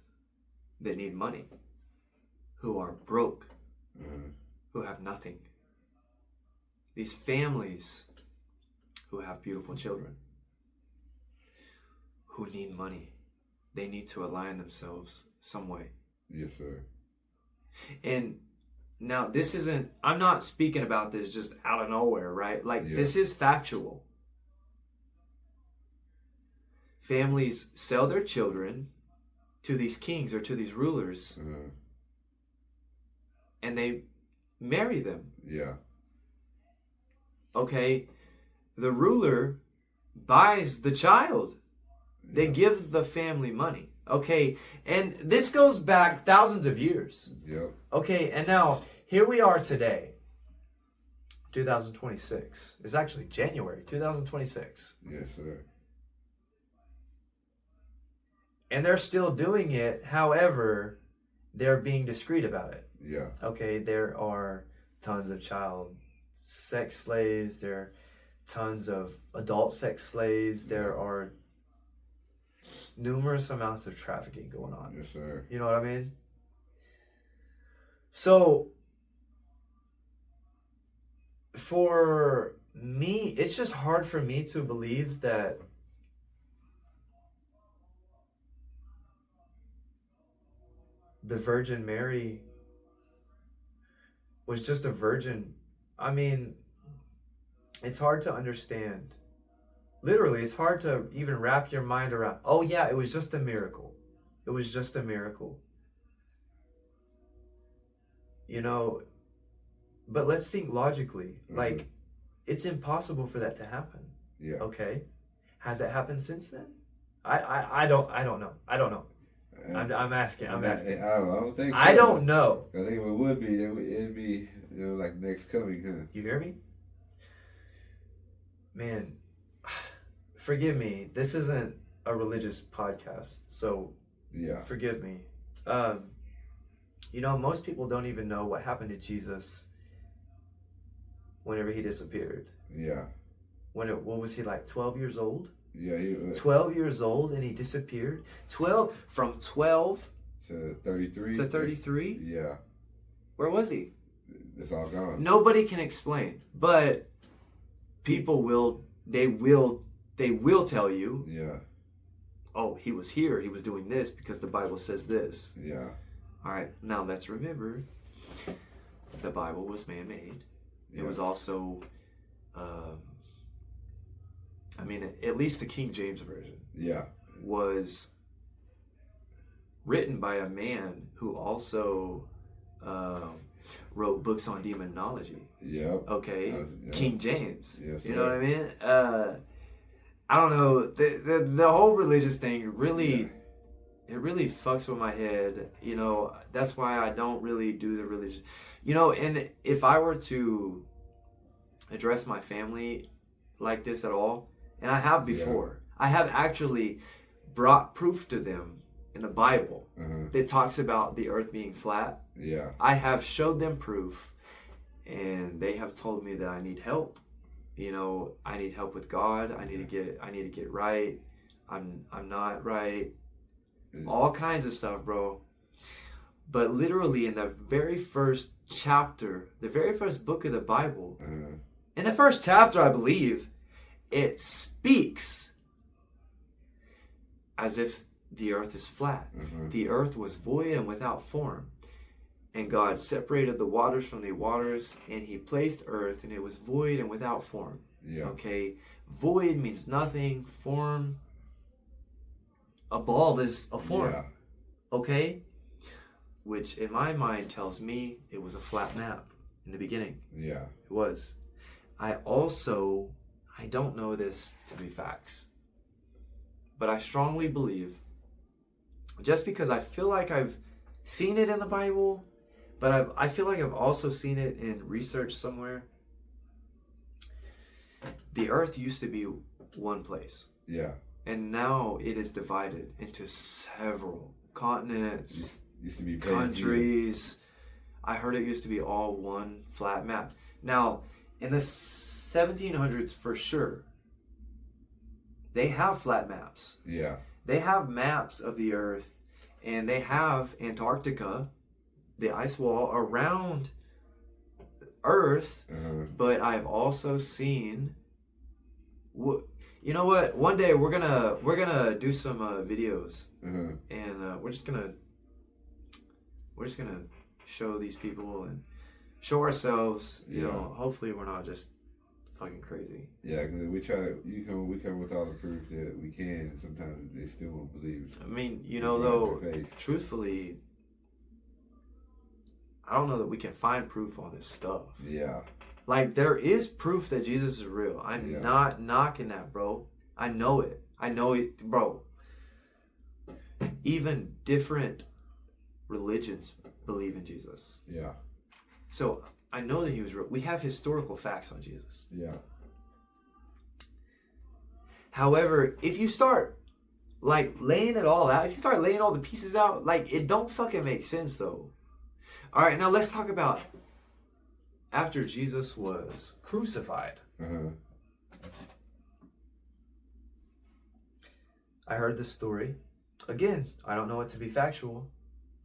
that need money, who are broke, who have nothing. These families who have beautiful children, who need money. They need to align themselves some way. Yes, sir. And now this isn't, I'm not speaking about this just out of nowhere, right? Like this is factual. Families sell their children to these kings or to these rulers, and they marry them. Yeah. Okay, the ruler buys the child. They give the family money. Okay, and this goes back thousands of years. Yep. Okay, and now here we are today, 2026. It's actually January 2026. Yes, sir. And they're still doing it. However, they're being discreet about it. Yeah. Okay, there are tons of child sex slaves. There are tons of adult sex slaves. There are numerous amounts of trafficking going on. Yes, sir. You know what I mean? So, for me, it's just hard for me to believe that the Virgin Mary was just a virgin. I mean, it's hard to understand. Literally, it's hard to even wrap your mind around. Oh yeah, it was just a miracle. It was just a miracle. You know, but let's think logically. Like, it's impossible for that to happen. Yeah. Okay. Has it happened since then? I don't know. I'm asking. I don't think so. I don't know. I think if it would be, it'd be like next coming, huh? You hear me? Man, forgive me. This isn't a religious podcast, so yeah, forgive me. Most people don't even know what happened to Jesus whenever he disappeared. Yeah. What was he, like 12 years old? Yeah, he 12 years old and he disappeared. From 12 to 33. To 33? Yeah. Where was he? It's all gone. Nobody can explain, but people will tell you. Yeah. Oh, he was here. He was doing this because the Bible says this. Yeah. All right. Now let's remember, the Bible was man-made. It Yeah. was also, at least the King James version. Yeah. Was written by a man who also wrote books on demonology. Yep. Okay. Yeah. King James. Yes, you know what I mean? I don't know. The whole religious thing really, it really fucks with my head. That's why I don't really do the religion. And if I were to address my family like this at all, and I have before, I have actually brought proof to them in the Bible that talks about the earth being flat. Yeah. I have showed them proof, and they have told me that I need help. I need help with God. I need to get right. I'm not right. All kinds of stuff, bro. But literally in the very first chapter, the very first book of the Bible, in the first chapter, I believe, it speaks as if the earth is flat. The earth was void and without form. And God separated the waters from the waters, and he placed earth, and it was void and without form. Yeah. Okay? Void means nothing. Form, a ball is a form. Yeah. Okay? Which in my mind tells me it was a flat map in the beginning. Yeah. It was. I don't know this to be facts, but I strongly believe, just because I feel like I've seen it in the Bible, but I feel like I've also seen it in research somewhere. The earth used to be one place. Yeah. And now it is divided into several continents, used to be countries. I heard it used to be all one flat map. Now, in the 1700s, for sure, they have flat maps. Yeah. They have maps of the earth, and they have Antarctica, the ice wall around Earth. But I've also seen, you know what? One day we're gonna do some videos, and we're just gonna show these people and show ourselves. You know, hopefully we're not just fucking crazy. Yeah, because we come with all the proof that we can, and sometimes they still won't believe. I mean, though, truthfully, I don't know that we can find proof on this stuff. Yeah. Like, there is proof that Jesus is real. I'm not knocking that, bro. I know it. I know it, bro. Even different religions believe in Jesus. Yeah. So I know that he was real. We have historical facts on Jesus. Yeah. However, if you start laying it all out, if you start laying all the pieces out, it don't fucking make sense though. All right, now let's talk about after Jesus was crucified. I heard this story. Again, I don't know it to be factual,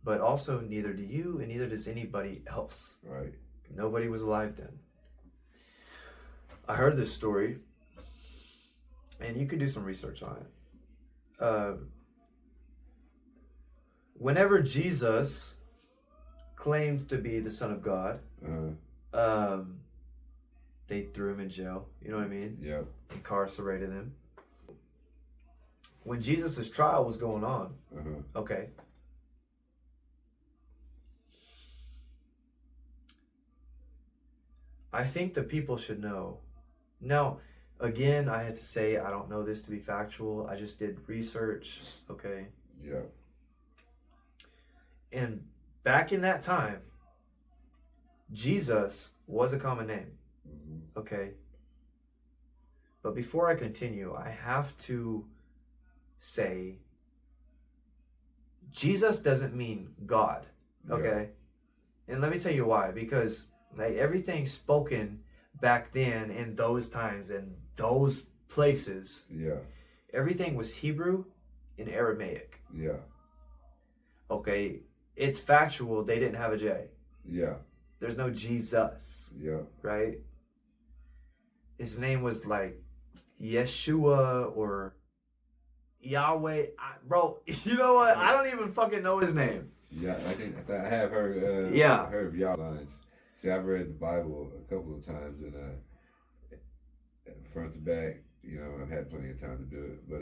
but also neither do you, and neither does anybody else. Right. Nobody was alive then. I heard this story, and you could do some research on it. Whenever Jesus claimed to be the Son of God, they threw him in jail. You know what I mean? Yeah. Incarcerated him. When Jesus' trial was going on, okay, I think the people should know. Now, Again, I had to say I don't know this to be factual. I just did research, okay? Yeah. And back in that time, Jesus was a common name, okay? But before I continue, I have to say Jesus doesn't mean God, okay? Yeah. And let me tell you why. Because like everything spoken back then in those times and those places, everything was Hebrew and Aramaic. Yeah. Okay, it's factual. They didn't have a J. Yeah. There's no Jesus. Yeah. Right? His name was like Yeshua or Yahweh. Bro, you know what? I don't even fucking know his name. Yeah, I think I have heard. Heard of Yahweh lines. See, I've read the Bible a couple of times, and front to back, you know, I've had plenty of time to do it. But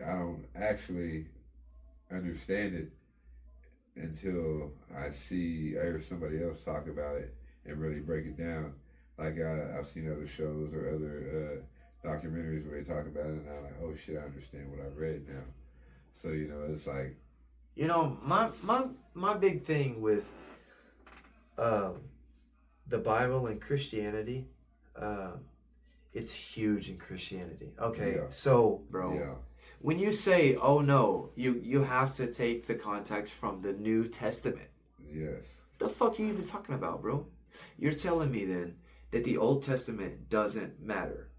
I don't actually understand it until I hear somebody else talk about it and really break it down. Like I've seen other shows or other documentaries where they talk about it, and I'm like, oh shit, I understand what I read now. So you know, it's like, you know, my big thing with the Bible and Christianity, it's huge in Christianity. Okay, so bro, when you say, oh no, you have to take the context from the New Testament. Yes. The fuck are you even talking about, bro? You're telling me then that the Old Testament doesn't matter.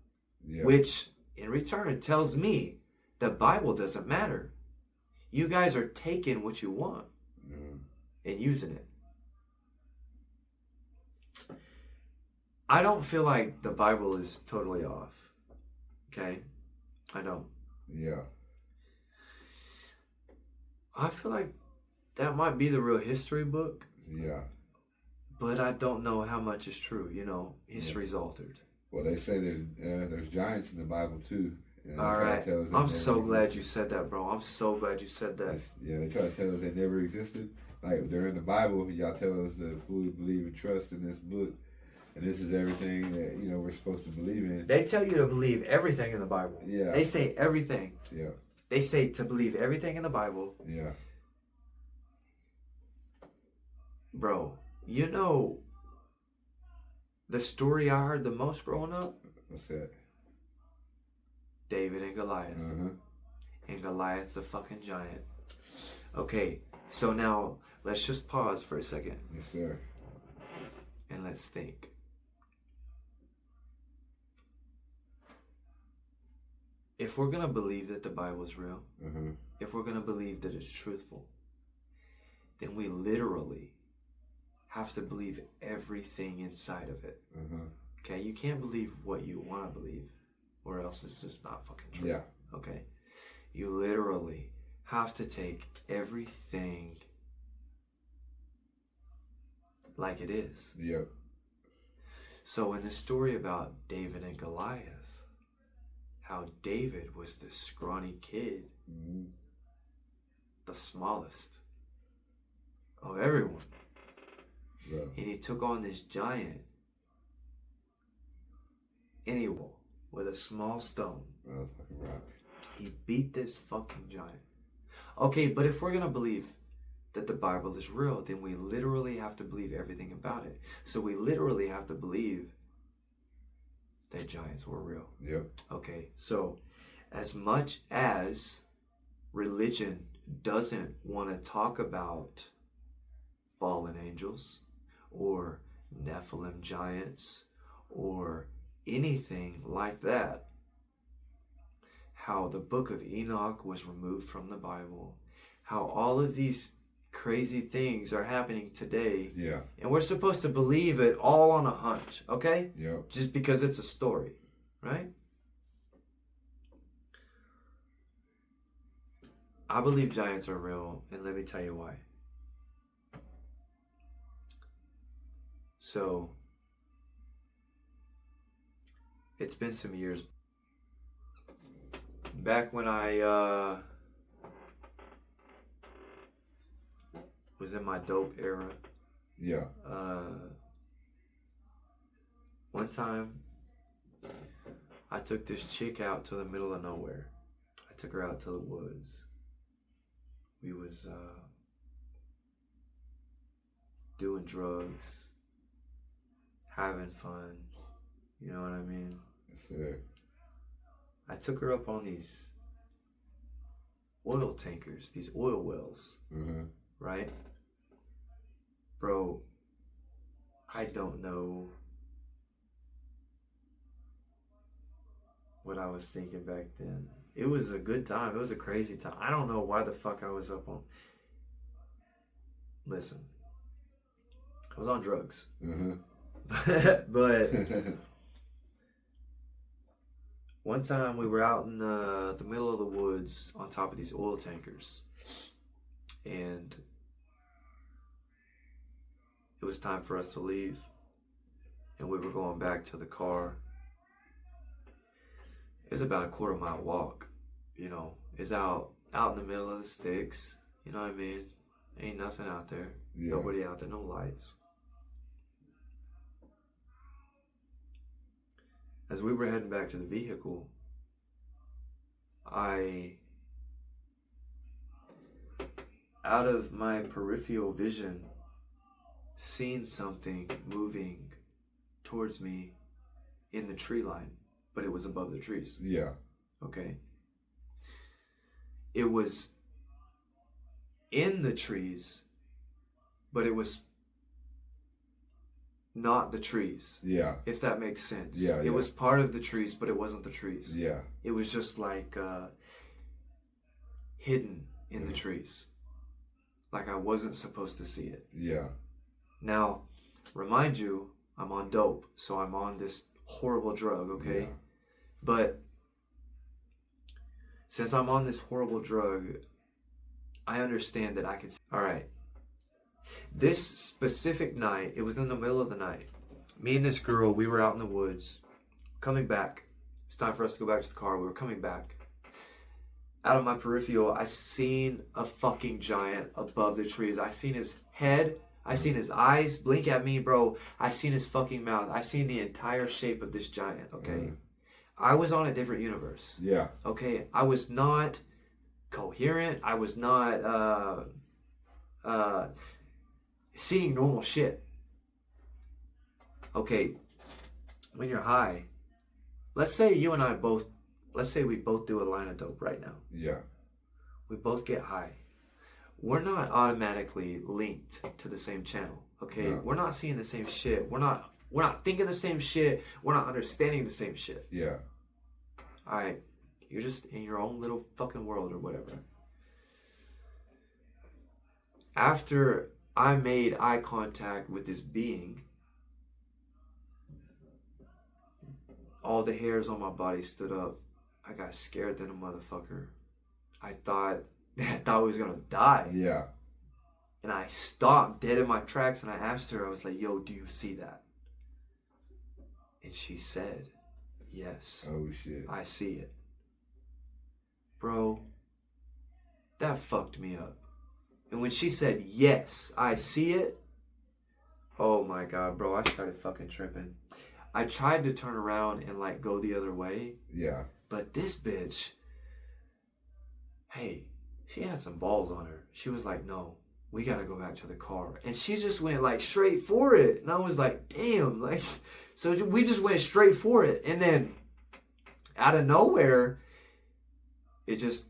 Yeah. Which in return tells me the Bible doesn't matter. You guys are taking what you want and using it. I don't feel like the Bible is totally off. Okay? I don't. Yeah. I feel like that might be the real history book. Yeah. But I don't know how much is true. You know, history's altered. Well, they say that there's giants in the Bible too. All right. I'm so glad you said that, bro. I'm so glad you said that. Yeah, they try to tell us they never existed. Like, they're in the Bible. Y'all tell us to fully believe and trust in this book. And this is everything that, you know, we're supposed to believe in. They tell you to believe everything in the Bible. Yeah. They say everything. Yeah. They say to believe everything in the Bible. Yeah. Bro, you know the story I heard the most growing up? What's that? David and Goliath. And Goliath's a fucking giant. Okay, so now let's just pause for a second. Yes, sir. And let's think. If we're going to believe that the Bible is real, if we're going to believe that it's truthful, then we literally have to believe everything inside of it. Okay, you can't believe what you want to believe, or else it's just not fucking true. Yeah. Okay, you literally have to take everything like it is. Yep. So in the story about David and Goliath, how David was this scrawny kid, the smallest of everyone. Yeah. And he took on this giant anyway with a small stone. Oh, fucking rock. He beat this fucking giant. Okay, but if we're going to believe that the Bible is real, then we literally have to believe everything about it. So we literally have to believe that giants were real. Yep. Okay, so as much as religion doesn't want to talk about fallen angels or Nephilim giants or anything like that, how the book of Enoch was removed from the Bible, how all of these crazy things are happening today. Yeah. And we're supposed to believe it all on a hunch, okay? Yep. Just because it's a story, right? I believe giants are real, and let me tell you why. So, it's been some years. Back when I was in my dope era. Yeah. One time, I took this chick out to the middle of nowhere. I took her out to the woods. We was doing drugs, having fun. You know what I mean? Yes, sir. I took her up on these oil tankers, these oil wells, right? Bro, I don't know what I was thinking back then. It was a good time. It was a crazy time. I don't know why the fuck I was up on. Listen, I was on drugs. But one time we were out in the middle of the woods on top of these oil tankers. And it was time for us to leave. And we were going back to the car. It was about a 1/4 mile walk, you know. It's out in the middle of the sticks, you know what I mean? Ain't nothing out there. Yeah. Nobody out there, no lights. As we were heading back to the vehicle, out of my peripheral vision, seen something moving towards me in the tree line. But it was above the trees. Yeah. Okay. It was in the trees, but it was not the trees. Yeah. If that makes sense. Yeah. It was part of the trees, but it wasn't the trees. Yeah. It was just like hidden in the trees. Like I wasn't supposed to see it. Yeah. Now, remind you, I'm on dope, so I'm on this horrible drug, okay? Yeah. But since I'm on this horrible drug, I understand that I can... All right. This specific night, it was in the middle of the night. Me and this girl, we were out in the woods, coming back. It's time for us to go back to the car. We were coming back. Out of my peripheral, I seen a fucking giant above the trees. I seen his head. I seen his eyes blink at me, bro. I seen his fucking mouth. I seen the entire shape of this giant, okay? I was on a different universe. Yeah. Okay? I was not coherent. I was not seeing normal shit. Okay, when you're high, let's say you and I both, let's say we both do a line of dope right now. Yeah. We both get high. We're not automatically linked to the same channel, okay? No. We're not seeing the same shit. We're not thinking the same shit. We're not understanding the same shit. Yeah. All right. You're just in your own little fucking world or whatever. After I made eye contact with this being, all the hairs on my body stood up. I got scared than a motherfucker. I thought I was gonna die. Yeah. And I stopped dead in my tracks and I asked her, I was like, yo, do you see that? And she said, yes. Oh shit. I see it. Bro, that fucked me up. And when she said, yes, I see it, oh my God, bro, I started fucking tripping. I tried to turn around and like go the other way. Yeah. But this bitch, hey, she had some balls on her. She was like, no, we gotta go back to the car. And she just went like straight for it. And I was like, damn, like, so we just went straight for it. And then out of nowhere, it just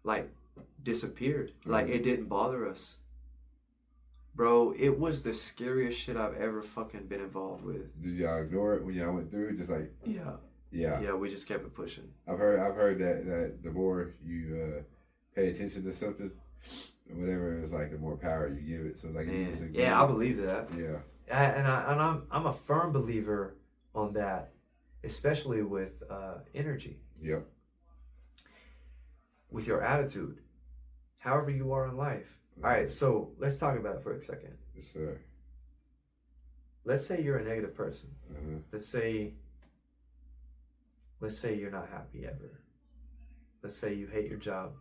like disappeared. Mm-hmm. Like it didn't bother us. Bro, it was the scariest shit I've ever fucking been involved with. Did y'all ignore it when y'all went through? Just like... Yeah. Yeah. Yeah, we just kept it pushing. I've heard that the more you pay attention to something, or whatever, it's like the more power you give it. So like, yeah, I believe that. Yeah. I'm a firm believer on that, especially with energy. Yep. With your attitude, however you are in life. All right, so let's talk about it for a second. Yes, sir. Let's say you're a negative person. Uh-huh. Let's say you're not happy ever. Let's say you hate your job.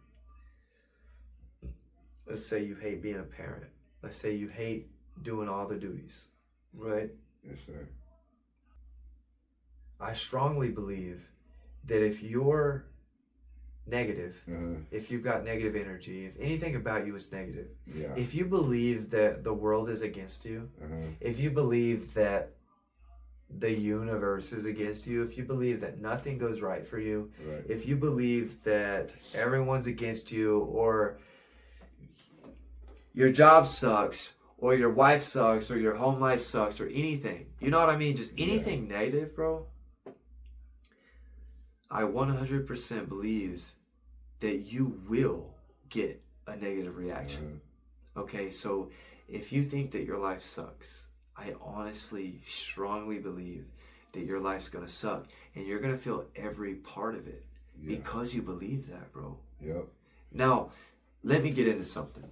Let's say you hate being a parent. Let's say you hate doing all the duties, right? Yes, sir. I strongly believe that if you're negative, if you've got negative energy, if anything about you is negative, if you believe that the world is against you, if you believe that the universe is against you, if you believe that nothing goes right for you, if you believe that everyone's against you, or your job sucks, or your wife sucks, or your home life sucks, or anything, you know what I mean? Just anything negative, bro. I 100% believe that you will get a negative reaction. Okay, so if you think that your life sucks, I honestly, strongly believe that your life's gonna suck, and you're gonna feel every part of it because you believe that, bro. Yep. Now, let me get into something.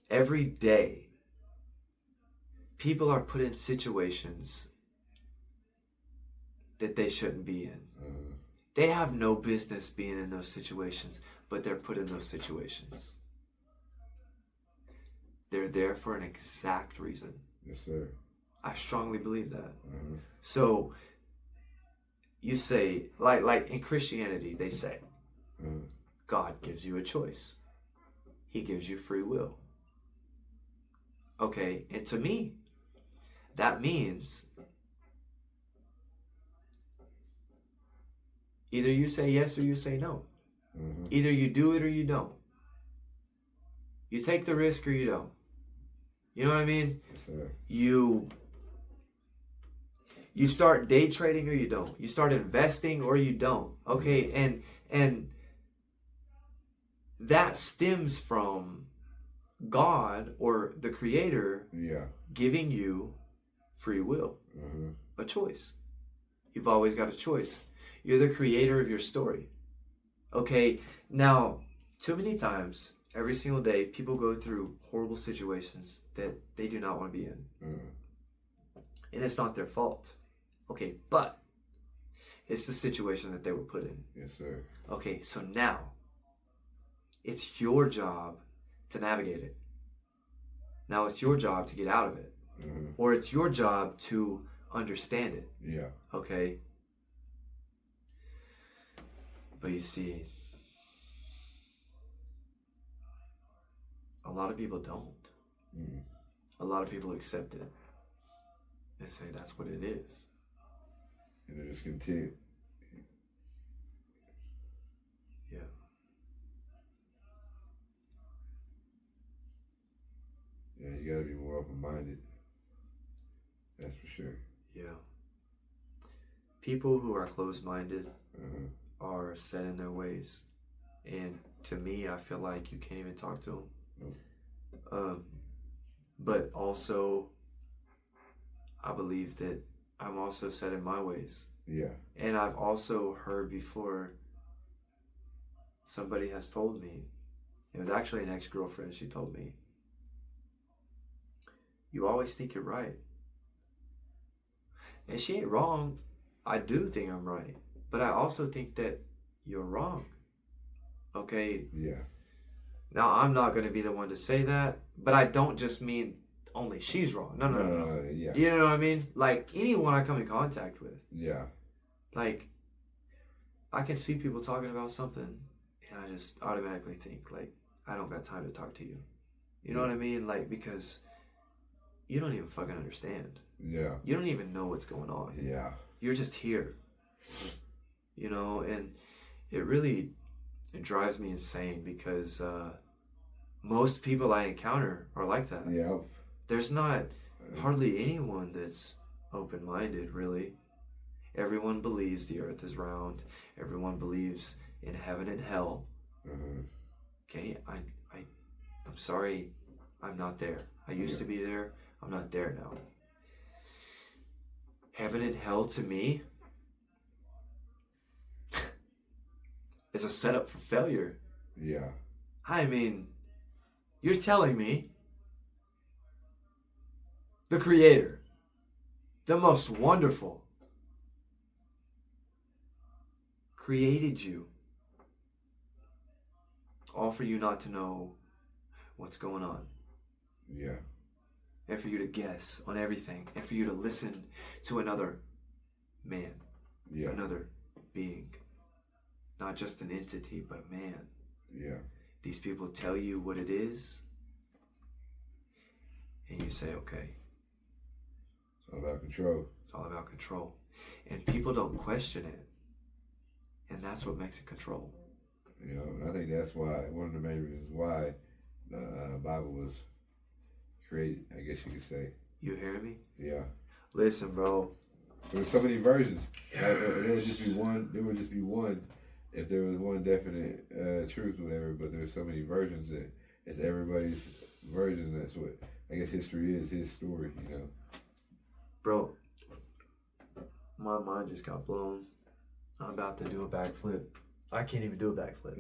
Every day, people are put in situations that they shouldn't be in. They have no business being in those situations, but they're put in those situations. They're there for an exact reason. Yes, sir. I strongly believe that. So, you say, like in Christianity, they say, God gives you a choice. He gives you free will. Okay, and to me, that means either you say yes or you say no. Either you do it or you don't. You take the risk or you don't. You know what I mean? Yes, sir. You start day trading or you don't. You start investing or you don't. Okay, and that stems from God or the Creator giving you free will, a choice. You've always got a choice. You're the creator of your story. Okay, now, too many times, every single day, people go through horrible situations that they do not want to be in. And it's not their fault. Okay, but it's the situation that they were put in. Yes, sir. Okay, so now, it's your job to navigate it. Now it's your job to get out of it. Or it's your job to understand it. Yeah. Okay? But you see, a lot of people don't. A lot of people accept it. They say that's what it is. And they're just content. Yeah. Yeah, you gotta be more open-minded. That's for sure. Yeah. People who are closed-minded are set in their ways. And to me, I feel like you can't even talk to them. But also, I believe that I'm also set in my ways. Yeah. And I've also heard before, somebody has told me, it was actually an ex-girlfriend, she told me, you always think you're right. And she ain't wrong. I do think I'm right. But I also think that you're wrong. Okay? Yeah. Now, I'm not going to be the one to say that, but I don't just mean only she's wrong. No. Yeah. You know what I mean? Like, anyone I come in contact with. Yeah. Like, I can see people talking about something, and I just automatically think, like, I don't got time to talk to you. You know what I mean? Like, because you don't even fucking understand. Yeah. You don't even know what's going on. Yeah. You're just here. You know, and it drives me insane because most people I encounter are like that. Yeah. There's not hardly anyone that's open-minded, really. Everyone believes the earth is round. Everyone believes in heaven and hell. Okay, I'm sorry, I'm not there. I used to be there. I'm not there now. Heaven and hell, to me, is a setup for failure. Yeah. I mean, you're telling me the Creator, the most wonderful, created you, all for you not to know what's going on. Yeah. and for you to guess on everything, and for you to listen to another man, another being, not just an entity, but a man. Yeah. These people tell you what it is, and you say, okay. It's all about control. It's all about control. And people don't question it. And that's what makes it control. You know, and I think that's why, one of the main reasons why the Bible was created, I guess you could say. You hearing me? Yeah. Listen, bro. There's so many versions. There would just be one. There would just be one, if there was one definite truth, or whatever. But there's so many versions that it's everybody's version. That's what I guess history is. His story, you know. Bro, my mind just got blown. I'm about to do a backflip. I can't even do a backflip.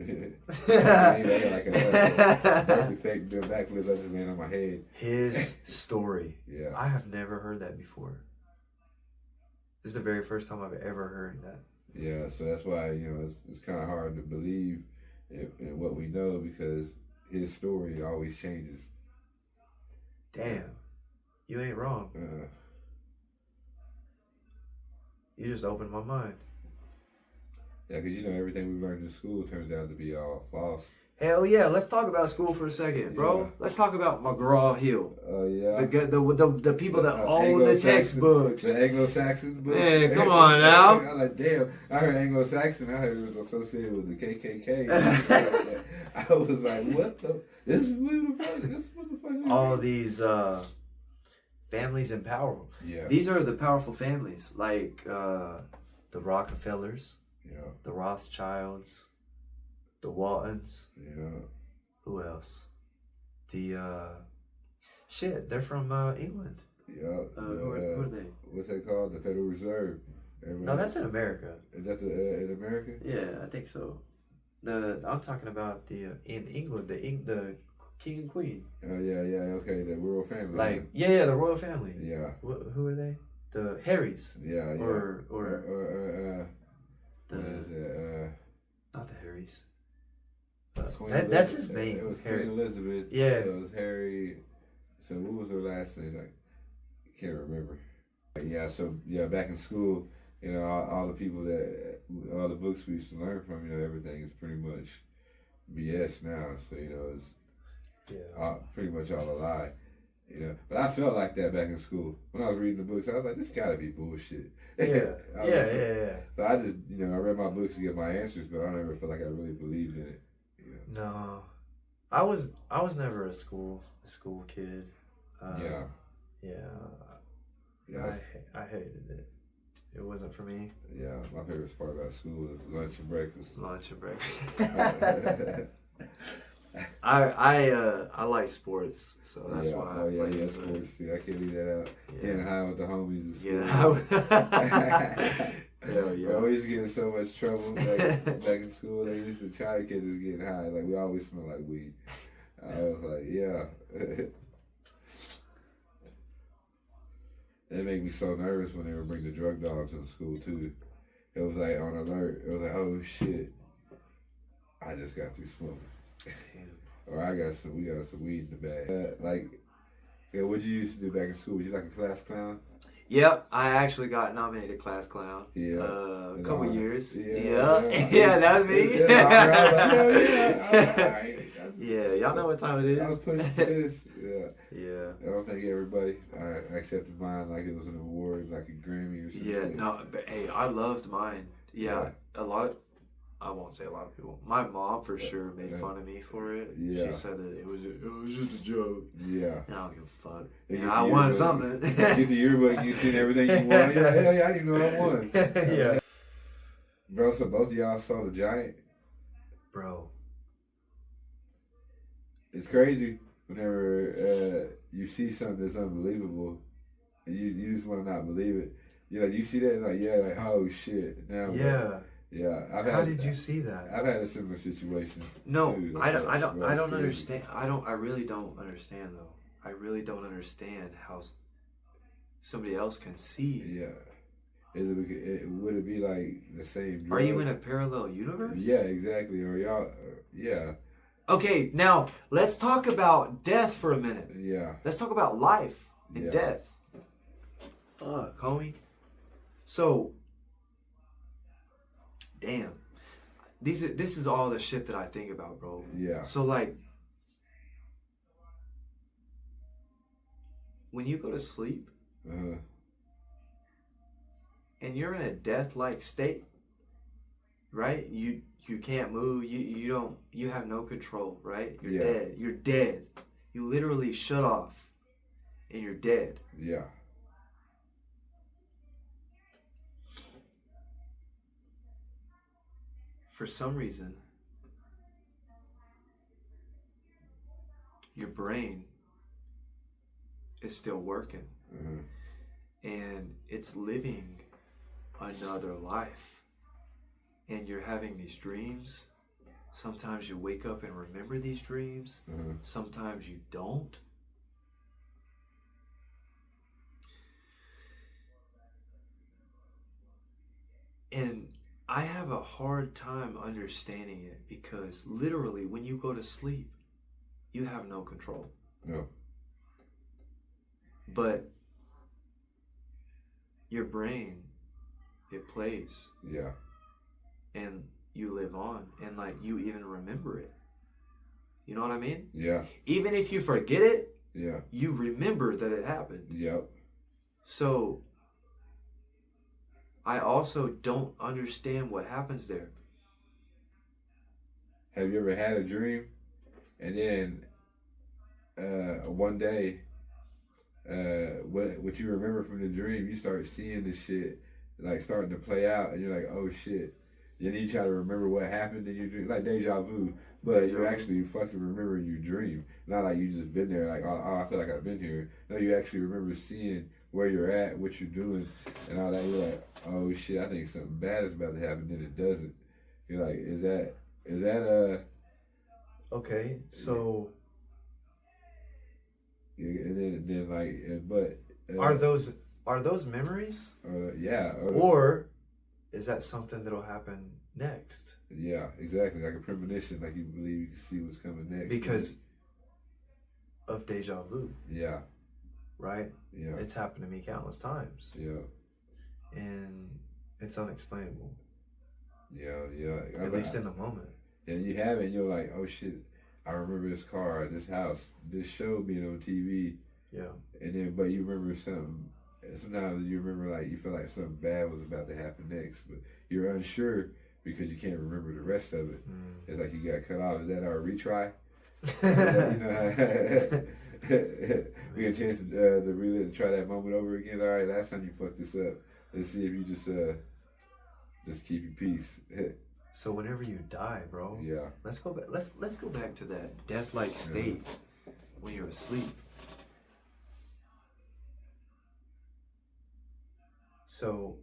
I got like a perfect fake do a backflip. I just land on my head. His story. Yeah. I have never heard that before. This is the very first time I've ever heard that. Yeah, so that's why, you know, it's kind of hard to believe in what we know, because his story always changes. Damn. You ain't wrong. You just opened my mind. Yeah, because, you know, everything we learned in school turns out to be all false. Hell yeah, let's talk about school for a second, bro. Yeah. Let's talk about McGraw-Hill. Oh, yeah. The people that own the textbooks. The Anglo-Saxon books. Man, come on now. I was like, damn. I heard Anglo-Saxon. I heard it was associated with the KKK. I was like, what the? This is what the fuck? This is what the fuck? All these families in power. Yeah. These are the powerful families, like the Rockefellers, the Rothschilds, the Waltons. Yeah. Who else? The they're from England. Yeah. Who are they? What's that called? The Federal Reserve. No, that's in America. Is that in America? Yeah, I think so. I'm talking about in England, the king and queen. Oh yeah, okay, the royal family. Like the royal family. Yeah. Who are they? The Harrys. Yeah. Or what is it? Not the Harrys. That's his name. It was Harry. Queen Elizabeth. Yeah. So it was Harry. So what was her last name? I can't remember. Yeah. So back in school, you know, all the books we used to learn from, you know, everything is pretty much BS now. So, you know, it's pretty much all a lie. You know, but I felt like that back in school. When I was reading the books, I was like, this gotta be bullshit. Yeah. So I just, you know, I read my books to get my answers, but I never felt like I really believed in it. You know? No. I was never a school kid. Yeah. I hated it. It wasn't for me. Yeah, my favorite part about school was lunch and breakfast. Lunch and breakfast. I like sports, so that's why I play sports too. I can't leave that out. Getting high with the homies in school. Hell yeah. We always get in so much trouble back in school. They used to try to catch us getting high. Like, we always smell like weed. I was like, yeah. It made me so nervous when they would bring the drug dogs to the school too. It was like on alert. It was like, oh shit, I just got through smoking. Or we got some weed in the bag. What you used to do back in school? Was you like a class clown? Yep, I actually got nominated class clown. Yeah. A couple years. Yeah, that was me. Yeah, y'all know what time it is. I was pushing for this. Yeah. I don't think everybody. I accepted mine like it was an award, like a Grammy or something. Yeah, no, but hey, I loved mine. Yeah. I won't say a lot of people. My mom for sure made fun of me for it. Yeah. She said that it was just a joke. Yeah. And I don't give a fuck. Yeah, I won something. You get the yearbook, you seen everything you won. You're like, hell yeah, I didn't even know I won. Yeah. Bro, so both of y'all saw The Giant? Bro. It's crazy whenever you see something that's unbelievable and you just want to not believe it. You're like, you see that? And like, oh shit. Now, yeah. Yeah. How did you see that? I've had a similar situation. No, too. I don't understand. I really don't understand though. I really don't understand how somebody else can see. Yeah. Would it be like the same drug? Are you in a parallel universe? Yeah, exactly. Or y'all, yeah. Okay, now let's talk about death for a minute. Yeah. Let's talk about life. and death. Fuck, homie. So, damn. This is all the shit that I think about, bro. Yeah. So, like, when you go to sleep and you're in a death-like state, right? You can't move. You have no control, right? You're dead. You're dead. You literally shut off and you're dead. Yeah. For some reason, your brain is still working and it's living another life. And you're having these dreams. Sometimes you wake up and remember these dreams. Sometimes you don't. And I have a hard time understanding it because literally when you go to sleep, you have no control. No. But your brain, it plays. Yeah. And you live on and like you even remember it. You know what I mean? Yeah. Even if you forget it, yeah, you remember that it happened. Yep. So I also don't understand what happens there. Have you ever had a dream and then one day what you remember from the dream, you start seeing the shit like starting to play out and you're like, oh shit. And then you try to remember what happened in your dream, like deja vu, but you're actually fucking remembering your dream. Not like you just been there like, oh, I feel like I've been here. No, you actually remember seeing where you're at, what you're doing, and all that. You're like, oh shit, I think something bad is about to happen. Then it doesn't. You're like, is that okay? So yeah, and then like, but are those memories? Yeah. Or is that something that'll happen next? Yeah, exactly. Like a premonition, like you believe you can see what's coming next. Because of deja vu. Yeah. Right? Yeah. It's happened to me countless times. Yeah. And it's unexplainable. Yeah. At least in the moment. Yeah, you have it and you're like, oh shit, I remember this car, this house, this show being on TV. Yeah. And then, but you remember something. Sometimes you remember like you feel like something bad was about to happen next, but you're unsure because you can't remember the rest of it. It's like you got cut off. Is that our retry? We get a chance to relive, to try that moment over again. All right, last time you fucked this up. Let's see if you just keep your peace. So whenever you die, bro, yeah, let's go back. Let's go back to that death-like state when you're asleep. So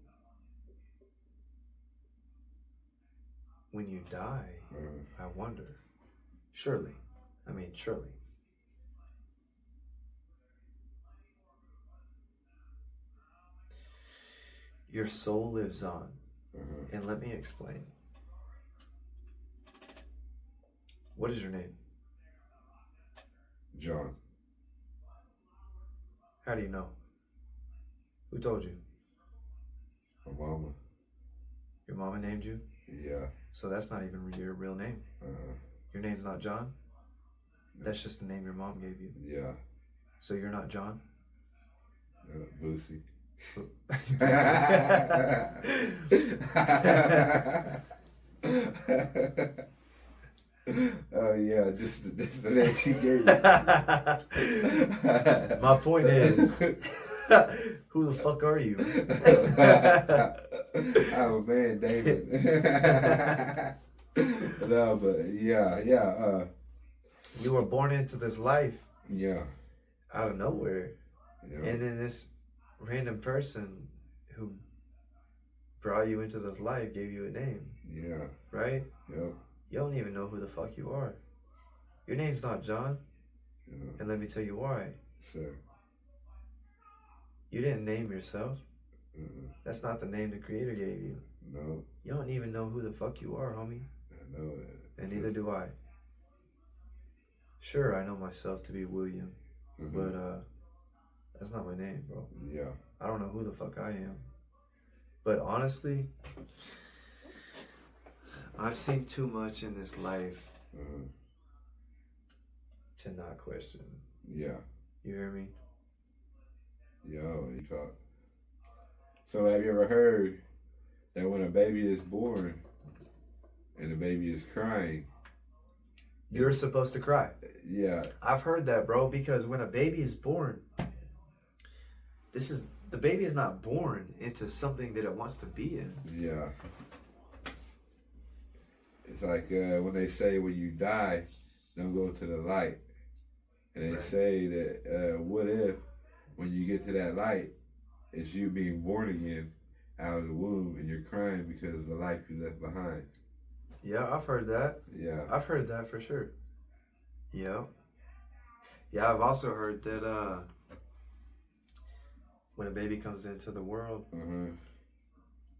when you die, I wonder, surely, your soul lives on. And let me explain. What is your name? John. How do you know? Who told you? My mama. Your mama named you? Yeah. So that's not even your real name. Your name's not John? That's just the name your mom gave you. Yeah. So you're not John? Boosie. Oh yeah, this is the name she gave me. My point is, who the fuck are you? I'm a man, David. No, but yeah. You were born into this life. Yeah. Out of nowhere. Yeah. And then this random person who brought you into this life gave you a name. Yeah. Right? Yeah. You don't even know who the fuck you are. Your name's not John. Yeah. And let me tell you why. Sir. You didn't name yourself. Mm-mm. That's not the name the Creator gave you. No. You don't even know who the fuck you are, homie. I know it. And neither do I. Sure, I know myself to be William. But That's not my name, bro. Yeah. I don't know who the fuck I am. But honestly, I've seen too much in this life to not question. Yeah. You hear me? Yo, you talk. So have you ever heard that when a baby is born and the baby is crying, you're supposed to cry? Yeah. I've heard that, bro, because when a baby is born, the baby is not born into something that it wants to be in. Yeah. It's like when they say when you die, don't go to the light. And they say that what if when you get to that light, it's you being born again out of the womb and you're crying because of the life you left behind. Yeah, I've heard that. Yeah. I've heard that for sure. Yeah. Yeah, I've also heard that when a baby comes into the world,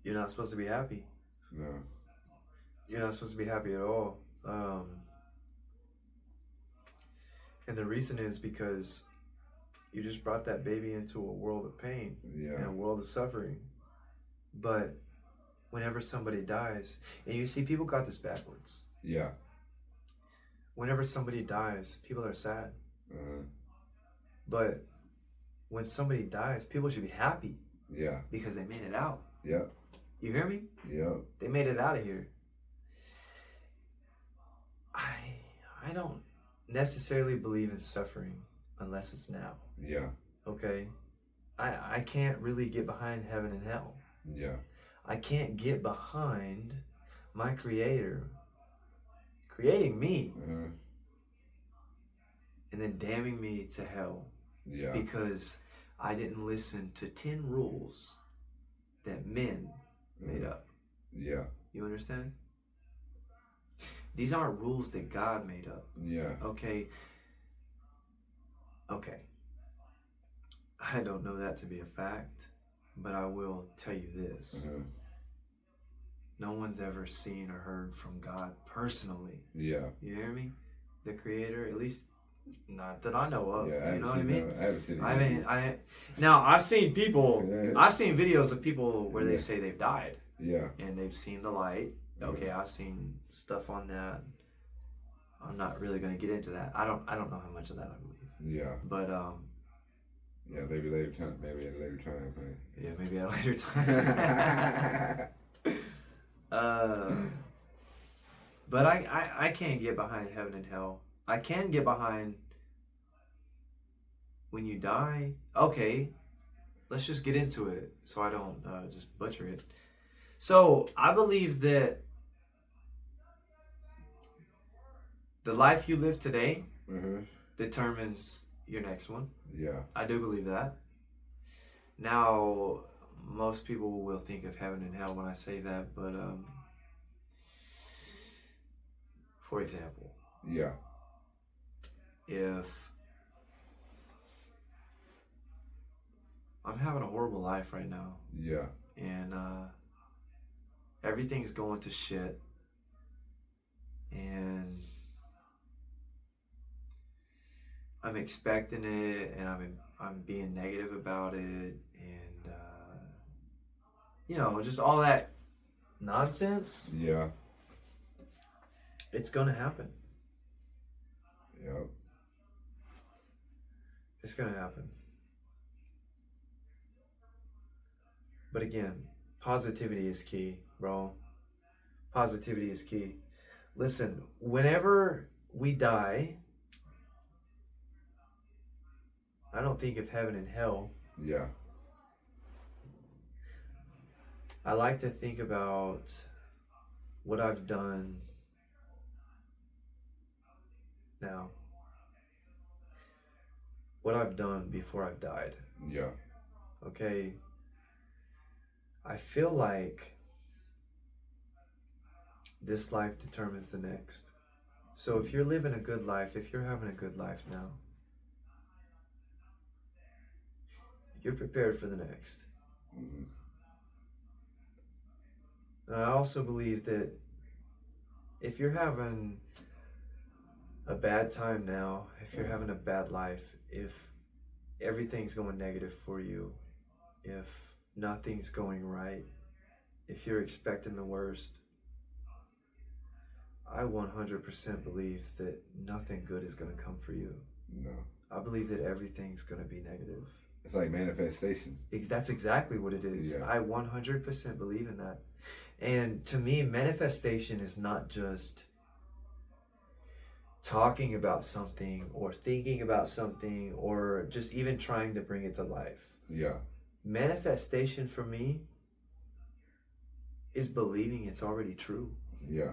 you're not supposed to be happy. No. You're not supposed to be happy at all. And the reason is because you just brought that baby into a world of pain and a world of suffering. But whenever somebody dies, and you see people got this backwards. Yeah. Whenever somebody dies, people are sad. But when somebody dies, people should be happy. Yeah. Because they made it out. Yeah. You hear me? Yeah. They made it out of here. I don't necessarily believe in suffering unless it's now. Yeah. Okay? I can't really get behind heaven and hell. Yeah. I can't get behind my creator creating me and then damning me to hell because I didn't listen to 10 rules that men made up. Yeah. You understand? These aren't rules that God made up. Yeah. Okay. I don't know that to be a fact, but I will tell you this. No one's ever seen or heard from God personally. Yeah. You hear me? The creator, at least not that I know of. Yeah, you know what I mean? I haven't seen it. Now I've seen people, I've seen videos of people where they say they've died. Yeah. And they've seen the light. Okay, I've seen stuff on that. I'm not really going to get into that. I don't know how much of that I believe. Yeah. But yeah, maybe later time. Maybe at a later time. Man. Yeah, maybe at a later time. But I can't get behind heaven and hell. I can get behind when you die. Okay, let's just get into it so I don't just butcher it. So I believe that the life you live today determines your next one. Yeah. I do believe that. Now, most people will think of heaven and hell when I say that, but for example, if I'm having a horrible life right now, and everything's going to shit, and I'm expecting it, and I'm being negative about it, and just all that nonsense. Yeah. It's gonna happen. Yep. It's gonna happen. But again, positivity is key, bro. Positivity is key. Listen, whenever we die, I don't think of heaven and hell. Yeah. I like to think about what I've done now. What I've done before I've died. Yeah. Okay. I feel like this life determines the next. So if you're living a good life, if you're having a good life now, you're prepared for the next. Mm-hmm. And I also believe that if you're having a bad time now, if you're having a bad life, if everything's going negative for you, if nothing's going right, if you're expecting the worst, I 100% believe that nothing good is going to come for you. No. I believe that everything's going to be negative. It's like manifestation. That's exactly what it is. Yeah. I 100% believe in that. And to me, manifestation is not just talking about something or thinking about something or just even trying to bring it to life. Yeah. Manifestation for me is believing it's already true. Yeah.